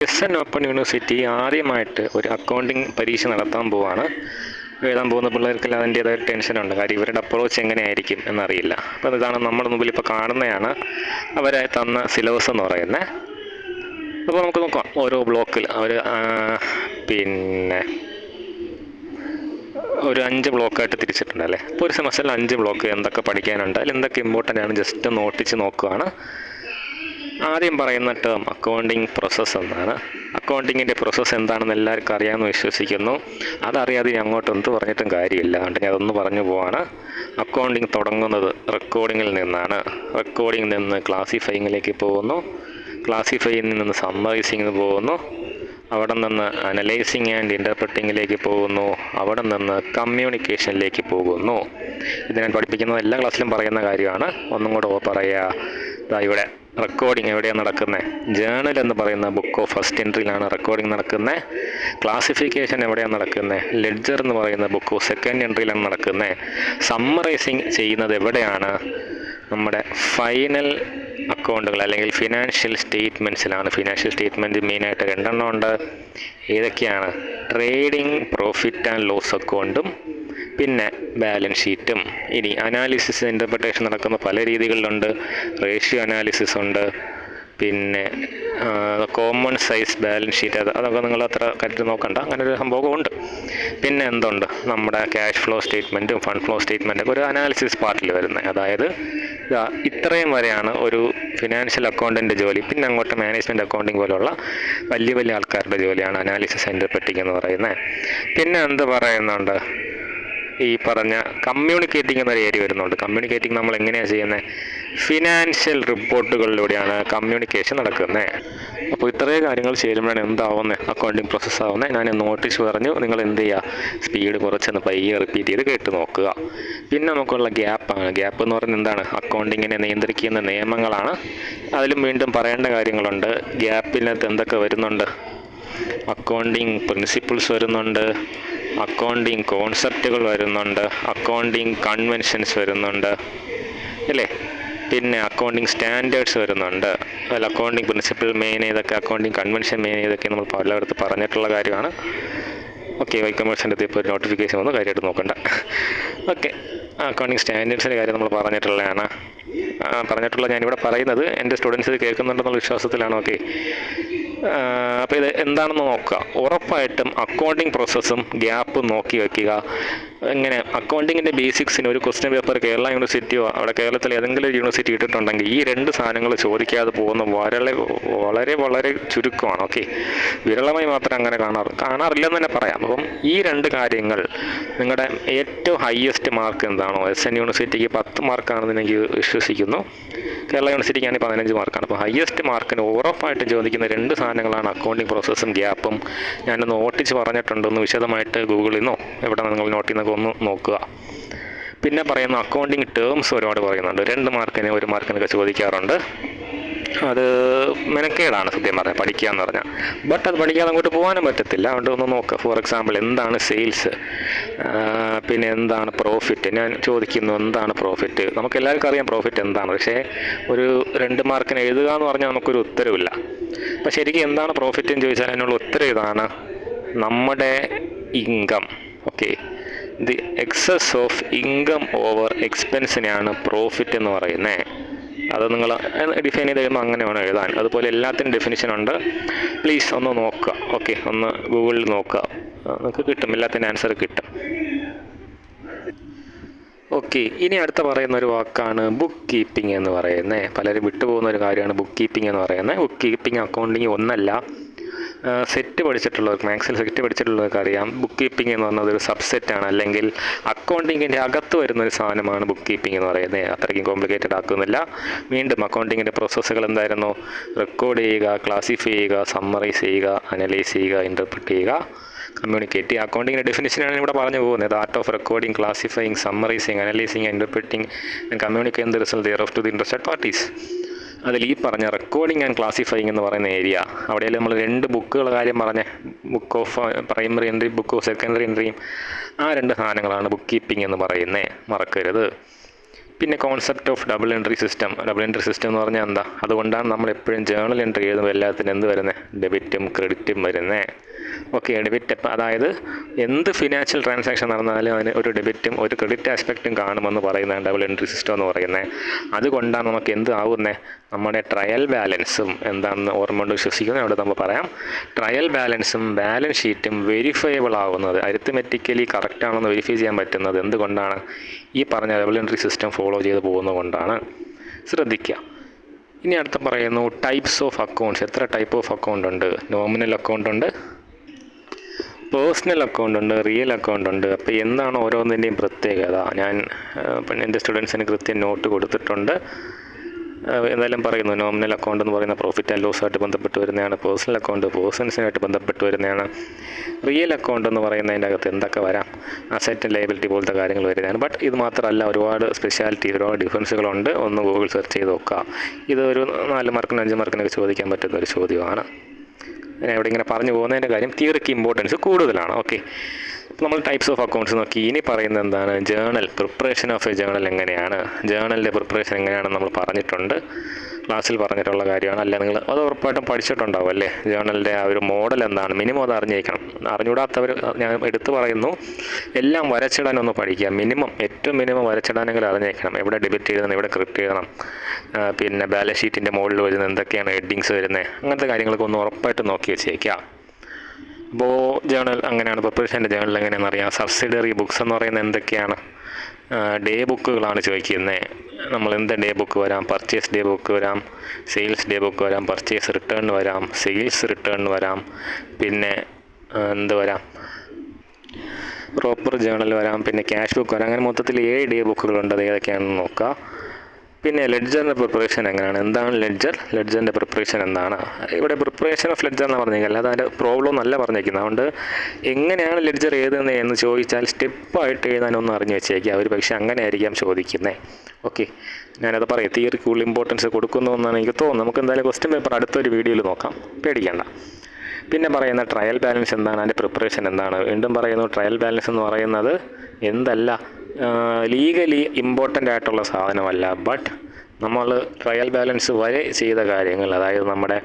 എസ്.എൻ. Open university ആദ്യമായിട്ട് ഒരു accounting പരീക്ഷ നടത്താൻ പോവാണ്. എഴുതാൻ പോകുന്ന പിള്ളേർക്കെല്ലാം അതിൻ്റേതായ ടെൻഷനുണ്ട്. കാര്യം ഇവരുടെ അപ്രോച്ച് എങ്ങനെയായിരിക്കും എന്നറിയില്ല. അപ്പോൾ ഇതാണ് നമ്മുടെ മുമ്പിൽ ഇപ്പോൾ കാണുന്നതാണ് അവരെ തന്ന സിലബസ് എന്ന് പറയുന്നത്. അപ്പോൾ നമുക്ക് നോക്കാം ഓരോ ബ്ലോക്കിൽ അവർ പിന്നെ ഒരു 5 ബ്ലോക്കായിട്ട് തിരിച്ചിട്ടുണ്ട് അല്ലേ. അപ്പോൾ ഒരു സെമസ്റ്ററിൽ 5 ബ്ലോക്ക് എന്തൊക്കെ പഠിക്കാനുണ്ട്, അതിൽ എന്തൊക്കെ ഇമ്പോർട്ടൻ്റ് ആണ് ജസ്റ്റ് ഒന്ന് നോട്ടിച്ച് നോക്കുകയാണ്. ആദ്യം പറയുന്ന ടേം അക്കൗണ്ടിങ് പ്രോസസ്സ് എന്നാണ്. അക്കൗണ്ടിങ്ങിൻ്റെ പ്രോസസ്സ് എന്താണെന്ന് എല്ലാവർക്കും അറിയാമെന്ന് വിശ്വസിക്കുന്നു. അതറിയാതെ ഞാൻ അങ്ങോട്ട് എന്ത് പറഞ്ഞിട്ടും കാര്യമില്ല. അതുകൊണ്ട് ഞാൻ അതൊന്ന് പറഞ്ഞു പോവാണ്. അക്കൗണ്ടിങ് തുടങ്ങുന്നത് റെക്കോർഡിങ്ങിൽ നിന്നാണ്. റെക്കോർഡിങ്ങിൽ നിന്ന് ക്ലാസിഫയിങ്ങിലേക്ക് പോകുന്നു. ക്ലാസിഫയിങ്ങിൽ നിന്ന് സമ്മറൈസിങ്ങിന് പോകുന്നു. അവിടെ നിന്ന് അനലൈസിങ് ആൻഡ് ഇൻ്റർപ്രറ്റിങ്ങിലേക്ക് പോകുന്നു. അവിടെ നിന്ന് കമ്മ്യൂണിക്കേഷനിലേക്ക് പോകുന്നു. ഇത് ഞാൻ പഠിപ്പിക്കുന്നത് എല്ലാ ക്ലാസ്സിലും പറയുന്ന കാര്യമാണ്. ഒന്നും കൂടെ പറയുക. ഇവിടെ റെക്കോർഡിങ് എവിടെയാണ് നടക്കുന്നത്? ജേണൽ എന്ന് പറയുന്ന ബുക്ക് ഓഫ് ഫസ്റ്റ് എൻട്രിയിലാണ് റെക്കോർഡിങ് നടക്കുന്നത്. ക്ലാസിഫിക്കേഷൻ എവിടെയാണ് നടക്കുന്നത്? ലെഡ്ജർ എന്ന് പറയുന്ന ബുക്ക് ഓഫ് സെക്കൻഡ് എൻട്രിയിലാണ് നടക്കുന്നത്. സമ്മറൈസിങ് ചെയ്യുന്നത് എവിടെയാണ്? നമ്മുടെ ഫൈനൽ അക്കൗണ്ടുകൾ അല്ലെങ്കിൽ ഫിനാൻഷ്യൽ സ്റ്റേറ്റ്മെൻറ്റ്സിലാണ്. ഫിനാൻഷ്യൽ സ്റ്റേറ്റ്മെൻറ്റ് മെയിനായിട്ട് 2 ഉണ്ട്. ഏതൊക്കെയാണ്? ട്രേഡിംഗ് പ്രോഫിറ്റ് ആൻഡ് ലോസ് അക്കൗണ്ടും പിന്നെ ബാലൻസ് ഷീറ്റും. ഇനി അനാലിസിസ് ഇൻ്റർപ്രിട്ടേഷൻ നടക്കുന്ന പല രീതികളിലുണ്ട്. റേഷ്യോ അനാലിസിസ് ഉണ്ട്, പിന്നെ കോമൺ സൈസ് ബാലൻസ് ഷീറ്റ്, അതൊക്കെ നിങ്ങൾ അത്ര കാര്യത്തിൽ നോക്കണ്ട, അങ്ങനെ ഒരു സംഭവം ഉണ്ട്. പിന്നെ എന്തുണ്ട്? നമ്മുടെ ക്യാഷ് ഫ്ലോ സ്റ്റേറ്റ്മെൻറ്റും ഫണ്ട് ഫ്ലോ സ്റ്റേറ്റ്മെൻറ്റൊക്കെ ഒരു അനാലിസിസ് പാർട്ടിൽ വരുന്നത്. അതായത് ഇത്രയും വരെയാണ് ഒരു ഫിനാൻഷ്യൽ അക്കൗണ്ടിൻ്റെ ജോലി. പിന്നെ അങ്ങോട്ട് മാനേജ്മെൻറ്റ് അക്കൗണ്ടിങ് പോലുള്ള വലിയ വലിയ ആൾക്കാരുടെ ജോലിയാണ് അനാലിസിസ് ഇൻ്റർപ്രിറ്റിംഗ് എന്ന് പറയുന്നത്. പിന്നെ എന്ത് പറയുന്നുണ്ട്? ഈ പറഞ്ഞ കമ്മ്യൂണിക്കേറ്റിംഗ് എന്നൊരു ഏരിയ വരുന്നുണ്ട്. കമ്മ്യൂണിക്കേറ്റിംഗ് നമ്മൾ എങ്ങനെയാണ് ചെയ്യുന്നത്? ഫിനാൻഷ്യൽ റിപ്പോർട്ടുകളിലൂടെയാണ് കമ്മ്യൂണിക്കേഷൻ നടക്കുന്നത്. അപ്പോൾ ഇത്രയും കാര്യങ്ങൾ ചേരുമ്പോഴാണ് എന്താവുന്നത്? അക്കൗണ്ടിങ് പ്രോസസ്സ് ആവുന്നത്. ഞാൻ നോട്ടീസ് പറഞ്ഞു, നിങ്ങൾ എന്ത് ചെയ്യുക? സ്പീഡ് കുറച്ചൊന്ന് പയ്യെ റിപ്പീറ്റ് ചെയ്ത് കേട്ട് നോക്കുക. പിന്നെ നമുക്കുള്ള ഗ്യാപ്പാണ്. ഗ്യാപ്പ് എന്ന് പറയുന്നത് എന്താണ്? അക്കൗണ്ടിങ്ങിനെ നിയന്ത്രിക്കുന്ന നിയമങ്ങളാണ്. അതിലും വീണ്ടും പറയേണ്ട കാര്യങ്ങളുണ്ട്. ഗ്യാപ്പിനകത്ത് എന്തൊക്കെ വരുന്നുണ്ട്? അക്കൗണ്ടിങ് പ്രിൻസിപ്പിൾസ് വരുന്നുണ്ട്, അക്കൗണ്ടിങ് കോൺസെപ്റ്റുകൾ വരുന്നുണ്ട്, അക്കൗണ്ടിങ് കൺവെൻഷൻസ് വരുന്നുണ്ട് അല്ലേ. പിന്നെ അക്കൗണ്ടിങ് സ്റ്റാൻഡേർഡ്സ് വരുന്നുണ്ട്. അതിൽ അക്കൗണ്ടിങ് പ്രിൻസിപ്പിൾ മെയിൻ ചെയ്തൊക്കെ, അക്കൗണ്ടിങ് കൺവെൻഷൻ മെയിൻ ചെയ്തൊക്കെ നമ്മൾ പലയിടത്ത് പറഞ്ഞിട്ടുള്ള കാര്യമാണ്. ഓക്കെ, വൈക്കമേഴ്സിൻ്റെ ഇപ്പോൾ ഒരു നോട്ടിഫിക്കേഷൻ വന്നു, കാര്യമായിട്ട് നോക്കണ്ട. ഓക്കെ, അക്കൗണ്ടിങ് സ്റ്റാൻഡേർഡ്സിൻ്റെ കാര്യം നമ്മൾ പറഞ്ഞിട്ടുള്ളതാണ്. ഞാനിവിടെ പറയുന്നത് എൻ്റെ സ്റ്റുഡൻസ് ഇത് കേൾക്കുന്നുണ്ടെന്നുള്ള വിശ്വാസത്തിലാണ്. ഓക്കെ, അപ്പോൾ ഇത് എന്താണെന്ന് നോക്കുക. ഉറപ്പായിട്ടും അക്കൗണ്ടിങ് പ്രോസസ്സും ഗ്യാപ്പും നോക്കി വയ്ക്കുക. എങ്ങനെ അക്കൗണ്ടിങ്ങിൻ്റെ ബേസിക്സിന് ഒരു ക്വസ്റ്റ്യൻ പേപ്പർ കേരള യൂണിവേഴ്സിറ്റിയോ അവിടെ കേരളത്തിലെ ഏതെങ്കിലും ഒരു യൂണിവേഴ്സിറ്റി ഇട്ടിട്ടുണ്ടെങ്കിൽ ഈ 2 സാധനങ്ങൾ ചോദിക്കാതെ പോകുന്ന വളരെ വളരെ ചുരുക്കമാണ്. ഓക്കെ, വിരളമായി മാത്രമേ അങ്ങനെ കാണാറില്ലെന്ന് തന്നെ പറയാം. അപ്പം ഈ 2 കാര്യങ്ങൾ നിങ്ങളുടെ ഏറ്റവും ഹയസ്റ്റ് മാർക്ക് എന്താണോ, എസ്.എൻ. യൂണിവേഴ്സിറ്റിക്ക് 10 മാർക്കാണെന്ന് എനിക്ക് വിശ്വസിക്കുന്നു, കേരള യൂണിവേഴ്സിറ്റിക്കാണെങ്കിൽ 15 മാർക്കാണ്. അപ്പോൾ ഹയസ്റ്റ് മാർക്കിന് ഉറപ്പായിട്ടും ചോദിക്കുന്ന 2 സാധനങ്ങളാണ് അക്കൗണ്ടിങ് പ്രോസസ്സും ഗ്യാപ്പും. ഞാനൊന്ന് നോട്ടിച്ച് പറഞ്ഞിട്ടുണ്ടെന്ന് വിശദമായിട്ട് ഗൂഗിളിൽ നിന്നോ എവിടെ നിങ്ങൾ നോട്ട് ചെയ്യുന്നൊക്കെ ഒന്ന് നോക്കുക. പിന്നെ പറയുന്ന അക്കൗണ്ടിങ് ടേംസ് ഒരുപാട് പറയുന്നുണ്ട്. 2 മാർക്കിന് 1 മാർക്കിനൊക്കെ ചോദിക്കാറുണ്ട്. അത് മെനക്കേടാണ് സത്യം പറഞ്ഞാൽ പഠിക്കുക എന്ന് പറഞ്ഞാൽ. ബട്ട് അത് പഠിക്കാതെ അങ്ങോട്ട് പോകാനും പറ്റത്തില്ല. അതുകൊണ്ട് ഒന്ന് നോക്കുക. ഫോർ എക്സാമ്പിൾ, എന്താണ് സെയിൽസ്, പിന്നെ എന്താണ് പ്രോഫിറ്റ്. ഞാൻ ചോദിക്കുന്നു എന്താണ് പ്രോഫിറ്റ്. നമുക്ക് എല്ലാവർക്കും അറിയാം പ്രോഫിറ്റ് എന്താണ്. പക്ഷേ ഒരു 2 മാർക്കിന് എഴുതുക എന്ന് പറഞ്ഞാൽ നമുക്കൊരു ഉത്തരവില്ല. അപ്പോൾ ശരിക്കും എന്താണ് പ്രോഫിറ്റ് എന്ന് ചോദിച്ചാൽ അതിനുള്ള ഉത്തരം ഇതാണ്: നമ്മുടെ income. Okay, the excess of income over എക്സ്പെൻസിനെയാണ് പ്രോഫിറ്റ് എന്ന് പറയുന്നത്. അത് നിങ്ങൾ ഡിഫൈൻ ചെയ്ത് കഴിയുമ്പോൾ അങ്ങനെ വേണം എഴുതാൻ. അതുപോലെ എല്ലാത്തിനും ഡെഫിനിഷനുണ്ട്. പ്ലീസ് ഒന്ന് നോക്കുക. ഓക്കെ, ഒന്ന് ഗൂഗിളിൽ നോക്കുക, നിങ്ങൾക്ക് കിട്ടും, എല്ലാത്തിൻ്റെ ആൻസർ കിട്ടും. ഓക്കെ, ഇനി അടുത്ത പറയുന്ന ഒരു വാക്കാണ് ബുക്ക് കീപ്പിംഗ് എന്ന് പറയുന്നത്. പലരും വിട്ടുപോകുന്ന ഒരു കാര്യമാണ് ബുക്ക് കീപ്പിംഗ് എന്ന് പറയുന്നത്. ബുക്ക് കീപ്പിംഗ് അക്കൗണ്ടിങ് ഒന്നല്ല. സെറ്റ് പഠിച്ചിട്ടുള്ളവർക്ക്, മാത്സിൽ സെറ്റ് പഠിച്ചിട്ടുള്ളവർക്ക് അറിയാം, ബുക്ക് കീപ്പിംഗ് എന്ന് പറഞ്ഞത് ഒരു സബ്സെറ്റാണ്, അല്ലെങ്കിൽ അക്കൗണ്ടിങ്ങിൻ്റെ അകത്ത് വരുന്നൊരു സാധനമാണ് ബുക്ക് കീപ്പിംഗ് എന്ന് പറയുന്നത്. അത്രയ്ക്കും കോംപ്ലിക്കേറ്റഡ് ആക്കുന്നില്ല. വീണ്ടും അക്കൗണ്ടിങ്ങിൻ്റെ പ്രോസസ്സുകൾ എന്തായിരുന്നു? റെക്കോർഡ് ചെയ്യുക, ക്ലാസിഫൈ ചെയ്യുക, സമ്മറൈസ് ചെയ്യുക, അനലൈസ് ചെയ്യുക, ഇൻ്റർപ്രിറ്റ് ചെയ്യുക, കമ്മ്യൂണിക്കേറ്റ്. അക്കൗണ്ടിങ്ങിൻ്റെ ഡെഫിനിഷനാണ് ഇവിടെ പറഞ്ഞു പോകുന്നത്. Art of recording, classifying, summarising, analysing, interpreting and communicating the result thereof to the interested parties. അതിൽ ഈ പറഞ്ഞ റെക്കോർഡിംഗ് ആൻഡ് ക്ലാസിഫൈയിങ് എന്ന് പറയുന്ന ഏരിയ, അവിടെയല്ലേ നമ്മൾ 2 ബുക്കുകളുടെ കാര്യം പറഞ്ഞ, book of primary entry, book of secondary എൻട്രിയും. ആ 2 സാധനങ്ങളാണ് ബുക്ക് കീപ്പിംഗ് എന്ന് പറയുന്നത്, മറക്കരുത്. പിന്നെ concept of double entry system എന്ന് പറഞ്ഞാൽ എന്താ? അതുകൊണ്ടാണ് നമ്മൾ എപ്പോഴും ജേണൽ എൻട്രി എഴുതുമ്പോൾ എല്ലാത്തിനും എന്ത് വരുന്നത്? ഡെബിറ്റും ക്രെഡിറ്റും വരുന്നത്. ഓക്കെ, ഡെബിറ്റ് അതായത് എന്ത് ഫിനാൻഷ്യൽ ട്രാൻസാക്ഷൻ നടന്നാലും അതിന് ഒരു ഡെബിറ്റും ഒരു ക്രെഡിറ്റ് ആസ്പെക്റ്റും കാണുമെന്ന് പറയുന്നതാണ് ഡബിൾ എൻട്രി സിസ്റ്റം എന്ന് പറയുന്നത്. അതുകൊണ്ടാണ് നമുക്ക് എന്ത് ആവുന്നത്? നമ്മുടെ ട്രയൽ ബാലൻസും എന്താണെന്ന് ഓർമ്മ കൊണ്ട് വിശ്വസിക്കുന്നത് അവിടെ നമ്മൾ പറയാം. ട്രയൽ ബാലൻസും ബാലൻസ് ഷീറ്റും വെരിഫയബിൾ ആവുന്നത്, അരിത്മെറ്റിക്കലി കറക്റ്റ് ആണെന്ന് വെരിഫൈ ചെയ്യാൻ പറ്റുന്നത് എന്തുകൊണ്ടാണ്? ഈ പറഞ്ഞ ഡബിൾ എൻട്രി സിസ്റ്റം ഫോളോ ചെയ്ത് പോകുന്നത് കൊണ്ടാണ്. ശ്രദ്ധിക്കുക. ഇനി അടുത്ത പറയുന്നു ടൈപ്സ് ഓഫ് അക്കൗണ്ട്സ്. എത്ര ടൈപ്പ് ഓഫ് അക്കൗണ്ട് ഉണ്ട്? നോമിനൽ അക്കൗണ്ട് ഉണ്ട്, പേഴ്സണൽ അക്കൗണ്ട് ഉണ്ട്, റിയൽ അക്കൗണ്ട് ഉണ്ട്. അപ്പോൾ എന്താണ് ഓരോന്നിൻ്റെയും പ്രത്യേകത? ഞാൻ എൻ്റെ സ്റ്റുഡൻസിന് കൃത്യം നോട്ട് കൊടുത്തിട്ടുണ്ട്. എന്തായാലും പറയുന്നു, നോമിനൽ അക്കൗണ്ട് എന്ന് പറയുന്ന പ്രോഫിറ്റ് ആൻഡ് ലോസുമായിട്ട് ബന്ധപ്പെട്ട് വരുന്നതാണ്. പേഴ്സണൽ അക്കൗണ്ട് പേഴ്സൺസിനായിട്ട് ബന്ധപ്പെട്ട് വരുന്നതാണ്. റിയൽ അക്കൗണ്ട് എന്ന് പറയുന്നതിൻ്റെ അകത്ത് എന്തൊക്കെ വരാം? അസറ്റ് ആൻഡ് ലയബിലിറ്റി പോലത്തെ കാര്യങ്ങൾ വരുന്നതാണ്. ബട്ട് ഇത് മാത്രമല്ല, ഒരുപാട് സ്പെഷ്യാലിറ്റി, ഒരുപാട് ഡിഫറൻസുകളുണ്ട്. ഒന്ന് ഗൂഗിൾ സെർച്ച് ചെയ്ത് നോക്കുക. ഇത് ഒരു 4 മാർക്കിനും 5 മാർക്കിനൊക്കെ ചോദിക്കാൻ പറ്റുന്ന ഒരു ചോദ്യമാണ്. ഞാൻ ഇവിടെ ഇങ്ങനെ പറഞ്ഞു പോകുന്നതിൻ്റെ കാര്യം തിയറിക്ക് ഇമ്പോർട്ടൻസ് കൂടുതലാണ്. ഓക്കെ, അപ്പോൾ നമ്മൾ ടൈപ്സ് ഓഫ് അക്കൗണ്ട്സ് നോക്കി. ഇനി പറയുന്നത് എന്താണ്? Journal, preparation of A journal എങ്ങനെയാണ്? ജേണലിൻ്റെ പ്രിപ്പറേഷൻ എങ്ങനെയാണെന്ന് നമ്മൾ പറഞ്ഞിട്ടുണ്ട്, ക്ലാസ്സിൽ പറഞ്ഞിട്ടുള്ള കാര്യമാണ്. അല്ല, നിങ്ങൾ അത് ഉറപ്പായിട്ടും പഠിച്ചിട്ടുണ്ടാവും അല്ലേ? ജേണലിൻ്റെ ആ ഒരു മോഡൽ എന്താണ്? മിനിമം അത് അറിഞ്ഞിരിക്കണം. അറിഞ്ഞുകൂടാത്തവർ ഞാൻ എടുത്തു പറയുന്നു, എല്ലാം വരച്ചിടാനൊന്ന് പഠിക്കുക. ഏറ്റവും മിനിമം വരച്ചിടാനെങ്കിലും അറിഞ്ഞിരിക്കണം. എവിടെ ഡെബിറ്റ് എഴുതണം, എവിടെ ക്രെഡിറ്റ് എഴുതണം, പിന്നെ ബാലൻസ് ഷീറ്റിൻ്റെ മുകളിൽ വരുന്നത് എന്തൊക്കെയാണ് ഹെഡിങ്സ് വരുന്നത്, അങ്ങനത്തെ കാര്യങ്ങളൊക്കെ ഒന്ന് ഉറപ്പായിട്ട് നോക്കി വെച്ചേക്കുക. അപ്പോൾ ജേണൽ അങ്ങനെയാണ്, പ്രിപ്പറേഷൻ്റെ ജേണൽ എങ്ങനെയാണെന്ന് അറിയാം. സബ്സിഡറി ബുക്സ് എന്ന് പറയുന്നത് എന്തൊക്കെയാണ്? ഡേ ബുക്കുകളാണ് ചോദിക്കുന്നത്. നമ്മൾ എന്ത് ഡേ ബുക്ക് വരാം? പർച്ചേസ് ഡേ ബുക്ക് വരാം, സെയിൽസ് ഡേ ബുക്ക് വരാം, പർച്ചേസ് റിട്ടേൺ വരാം, സെയിൽസ് റിട്ടേൺ വരാം, പിന്നെ എന്ത് വരാം? പ്രോപ്പർ ജേണൽ വരാം, പിന്നെ ക്യാഷ് ബുക്ക് വരാം. അങ്ങനെ മൊത്തത്തിൽ 7 ഡേ ബുക്കുകളുണ്ട്. അത് ഏതൊക്കെയാണെന്ന് നോക്കാം. പിന്നെ ലെഡ്ജറിൻ്റെ പ്രിപ്പറേഷൻ എങ്ങനെയാണ്? എന്താണ് ലെഡ്ജറിൻ്റെ പ്രിപ്പറേഷൻ എന്താണ്? ഇവിടെ പ്രിപ്പറേഷൻ ഓഫ് ലെഡ്ജർ എന്ന് പറഞ്ഞേക്കുക, അല്ലാതെ അതിൻ്റെ പ്രോബ്ലം ഒന്നല്ല പറഞ്ഞേക്കുന്നത്. അതുകൊണ്ട് എങ്ങനെയാണ് ലെഡ്ജർ എഴുതുന്നത് എന്ന് ചോദിച്ചാൽ സ്റ്റെപ്പായിട്ട് എഴുതാനൊന്നും അറിഞ്ഞു വെച്ചേക്കുക. അവർ പക്ഷേ അങ്ങനെ ആയിരിക്കാം ചോദിക്കുന്നത്. ഓക്കെ, ഞാനത് പറയാം. തിയറിക്ക് കൂടുതൽ ഇമ്പോർട്ടൻസ് കൊടുക്കുന്നു എന്നാണ് എനിക്ക് തോന്നുന്നത്. നമുക്ക് എന്തായാലും ക്വസ്റ്റ്യൻ പേപ്പർ അടുത്തൊരു വീഡിയോയിൽ നോക്കാം, പേടിക്കേണ്ട. പിന്നെ പറയുന്ന ട്രയൽ ബാലൻസ് എന്താണ്? അതിൻ്റെ പ്രിപ്പറേഷൻ എന്താണ്? വീണ്ടും പറയുന്നു, ട്രയൽ ബാലൻസ് എന്ന് പറയുന്നത് എന്തല്ല, ലീഗലി ഇമ്പോർട്ടൻ്റ് ആയിട്ടുള്ള സാധനമല്ല. ബട്ട് നമ്മൾ ട്രയൽ ബാലൻസ് വരെ ചെയ്ത കാര്യങ്ങൾ, അതായത് നമ്മുടെ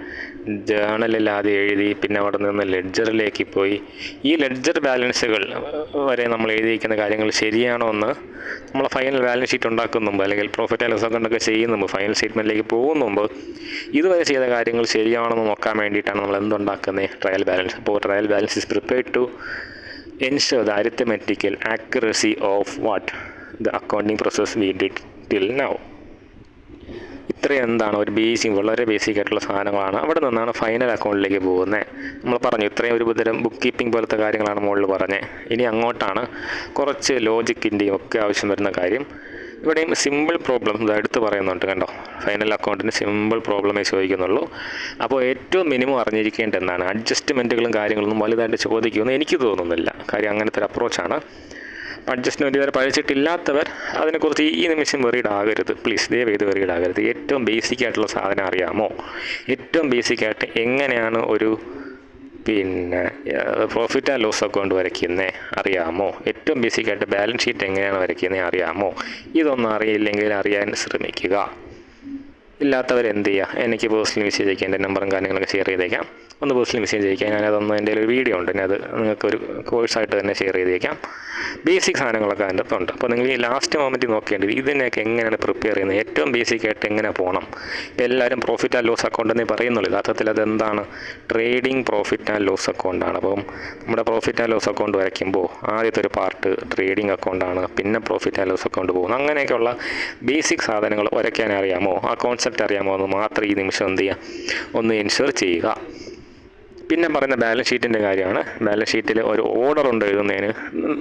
ജേണലിൽ ആദ്യം എഴുതി, പിന്നെ അവിടെ നിന്ന് ലെഡ്ജറിലേക്ക് പോയി, ഈ ലെഡ്ജർ ബാലൻസുകൾ വരെ നമ്മൾ എഴുതിയിരിക്കുന്ന കാര്യങ്ങൾ ശരിയാണോ എന്ന് നമ്മൾ ഫൈനൽ ബാലൻസ് ഷീറ്റ് ഉണ്ടാക്കുന്ന മുമ്പ്, അല്ലെങ്കിൽ പ്രോഫിറ്റ് ആൻഡ് ലോസ് അക്കൗണ്ട് ഒക്കെ ചെയ്യുന്ന മുമ്പ്, ഫൈനൽ സ്റ്റേറ്റ്മെൻറ്റിലേക്ക് പോകുന്ന മുമ്പ് ഇതുവരെ ചെയ്ത കാര്യങ്ങൾ ശരിയാണെന്ന് നോക്കാൻ വേണ്ടിയിട്ടാണ് നമ്മൾ എന്തുണ്ടാക്കുന്നത്? Trial balance. അപ്പോൾ trial balance is prepared to ensure the arithmetical accuracy of what the accounting process we did till now. ഇത്രയും എന്താണ്? ഒരു വളരെ ബേസിക് ആയിട്ടുള്ള സാധനങ്ങളാണ്. അവിടെ നിന്നാണ് ഫൈനൽ അക്കൗണ്ടിലേക്ക് പോകുന്നത്. നമ്മൾ പറഞ്ഞു ഇത്രയും ഒരു തരം ബുക്ക് കീപ്പിംഗ് പോലത്തെ കാര്യങ്ങളാണ് മുകളിൽ പറഞ്ഞത്. ഇനി അങ്ങോട്ടാണ് കുറച്ച് ലോജിക്കിൻ്റെയും ഒക്കെ ആവശ്യം വരുന്ന കാര്യം. ഇവിടെയും സിമ്പിൾ പ്രോബ്ലം എടുത്ത് പറയുന്നുണ്ട്, കണ്ടോ? ഫൈനൽ അക്കൗണ്ടിന് സിമ്പിൾ പ്രോബ്ലമേ ചോദിക്കുന്നുള്ളൂ. അപ്പോൾ ഏറ്റവും മിനിമം അറിഞ്ഞിരിക്കേണ്ടത് എന്താണ്? അഡ്ജസ്റ്റ്മെൻറ്റുകളും കാര്യങ്ങളൊന്നും വലുതായിട്ട് ചോദിക്കുമെന്ന് എനിക്ക് തോന്നുന്നില്ല. കാര്യം അങ്ങനത്തെ ഒരു അപ്രോച്ചാണ്. അഡ്ജസ്റ്റ്മെൻറ്റ് ഇതുവരെ പഠിച്ചിട്ടില്ലാത്തവർ അതിനെക്കുറിച്ച് ഈ നിമിഷം വെറീഡ് ആകരുത്, പ്ലീസ്, ദയവേത് വെറീഡ് ആകരുത്. ഏറ്റവും ബേസിക് ആയിട്ടുള്ള സാധനം അറിയാമോ? ഏറ്റവും ബേസിക്കായിട്ട് എങ്ങനെയാണ് ഒരു പ്രോഫിറ്റ് ആൻഡ് ലോസ് അക്കൗണ്ട് വരയ്ക്കുന്നത് അറിയാമോ? ഏറ്റവും ബേസിക്കായിട്ട് ബാലൻസ് ഷീറ്റ് എങ്ങനെയാണ് വരയ്ക്കുന്നത് അറിയാമോ? ഇതൊന്നും അറിയില്ലെങ്കിൽ അറിയാൻ ശ്രമിക്കുക. ഇല്ലാത്തവരെന്ത് ചെയ്യുക? എനിക്ക് പേഴ്സണൽ മെസ്സേജ് അയക്കാം, എൻ്റെ നമ്പറും കാര്യങ്ങളൊക്കെ ഷെയർ ചെയ്തേക്കാം. ഒന്ന് പേഴ്സണൽ മെസ്സേജ് അയക്കാം. ഞാനതൊന്ന് എൻ്റെ ഒരു വീഡിയോ ഉണ്ട്, അത് നിങ്ങൾക്കൊരു കോഴ്സായിട്ട് തന്നെ ഷെയർ ചെയ്തേക്കാം. ബേസിക് സാധനങ്ങളൊക്കെ അതിൻ്റെ അകത്തുണ്ട്. അപ്പോൾ നിങ്ങൾ ഈ ലാസ്റ്റ് മൊമെൻറ്റിൽ നോക്കേണ്ടത് ഇതിനെയൊക്കെ എങ്ങനെയാണ് പ്രിപ്പയർ ചെയ്യുന്നത്, ഏറ്റവും ബേസിക്കായിട്ട് എങ്ങനെ പോകണം. എല്ലാവരും പ്രോഫിറ്റ് ആൻഡ് ലോസ് അക്കൗണ്ട് എന്നേ പറയുന്നുള്ളൂ. യഥാർത്ഥത്തിൽ അതെന്താണ്? ട്രേഡിംഗ് പ്രോഫിറ്റ് ആൻഡ് ലോസ് അക്കൗണ്ടാണ്. അപ്പം നമ്മുടെ പ്രോഫിറ്റ് ആൻഡ് ലോസ് അക്കൗണ്ട് വരയ്ക്കുമ്പോൾ ആദ്യത്തെ ഒരു പാർട്ട് ട്രേഡിംഗ് അക്കൗണ്ടാണ്, പിന്നെ പ്രോഫിറ്റ് ആൻഡ് ലോസ് അക്കൗണ്ട് പോകുന്നു. അങ്ങനെയൊക്കെയുള്ള ബേസിക് സാധനങ്ങൾ വരയ്ക്കാൻ അറിയാമോ, ആ കോൺസെപ്റ്റ് അറിയാമോ എന്ന് മാത്രം ഈ നിമിഷം എന്ത് ചെയ്യുക, ഒന്ന് എൻഷുർ ചെയ്യുക. പിന്നെ പറയുന്ന ബാലൻസ് ഷീറ്റിൻ്റെ കാര്യമാണ്. ബാലൻസ് ഷീറ്റിൽ ഒരു ഓർഡർ ഉണ്ട് എഴുതുന്നതിന്.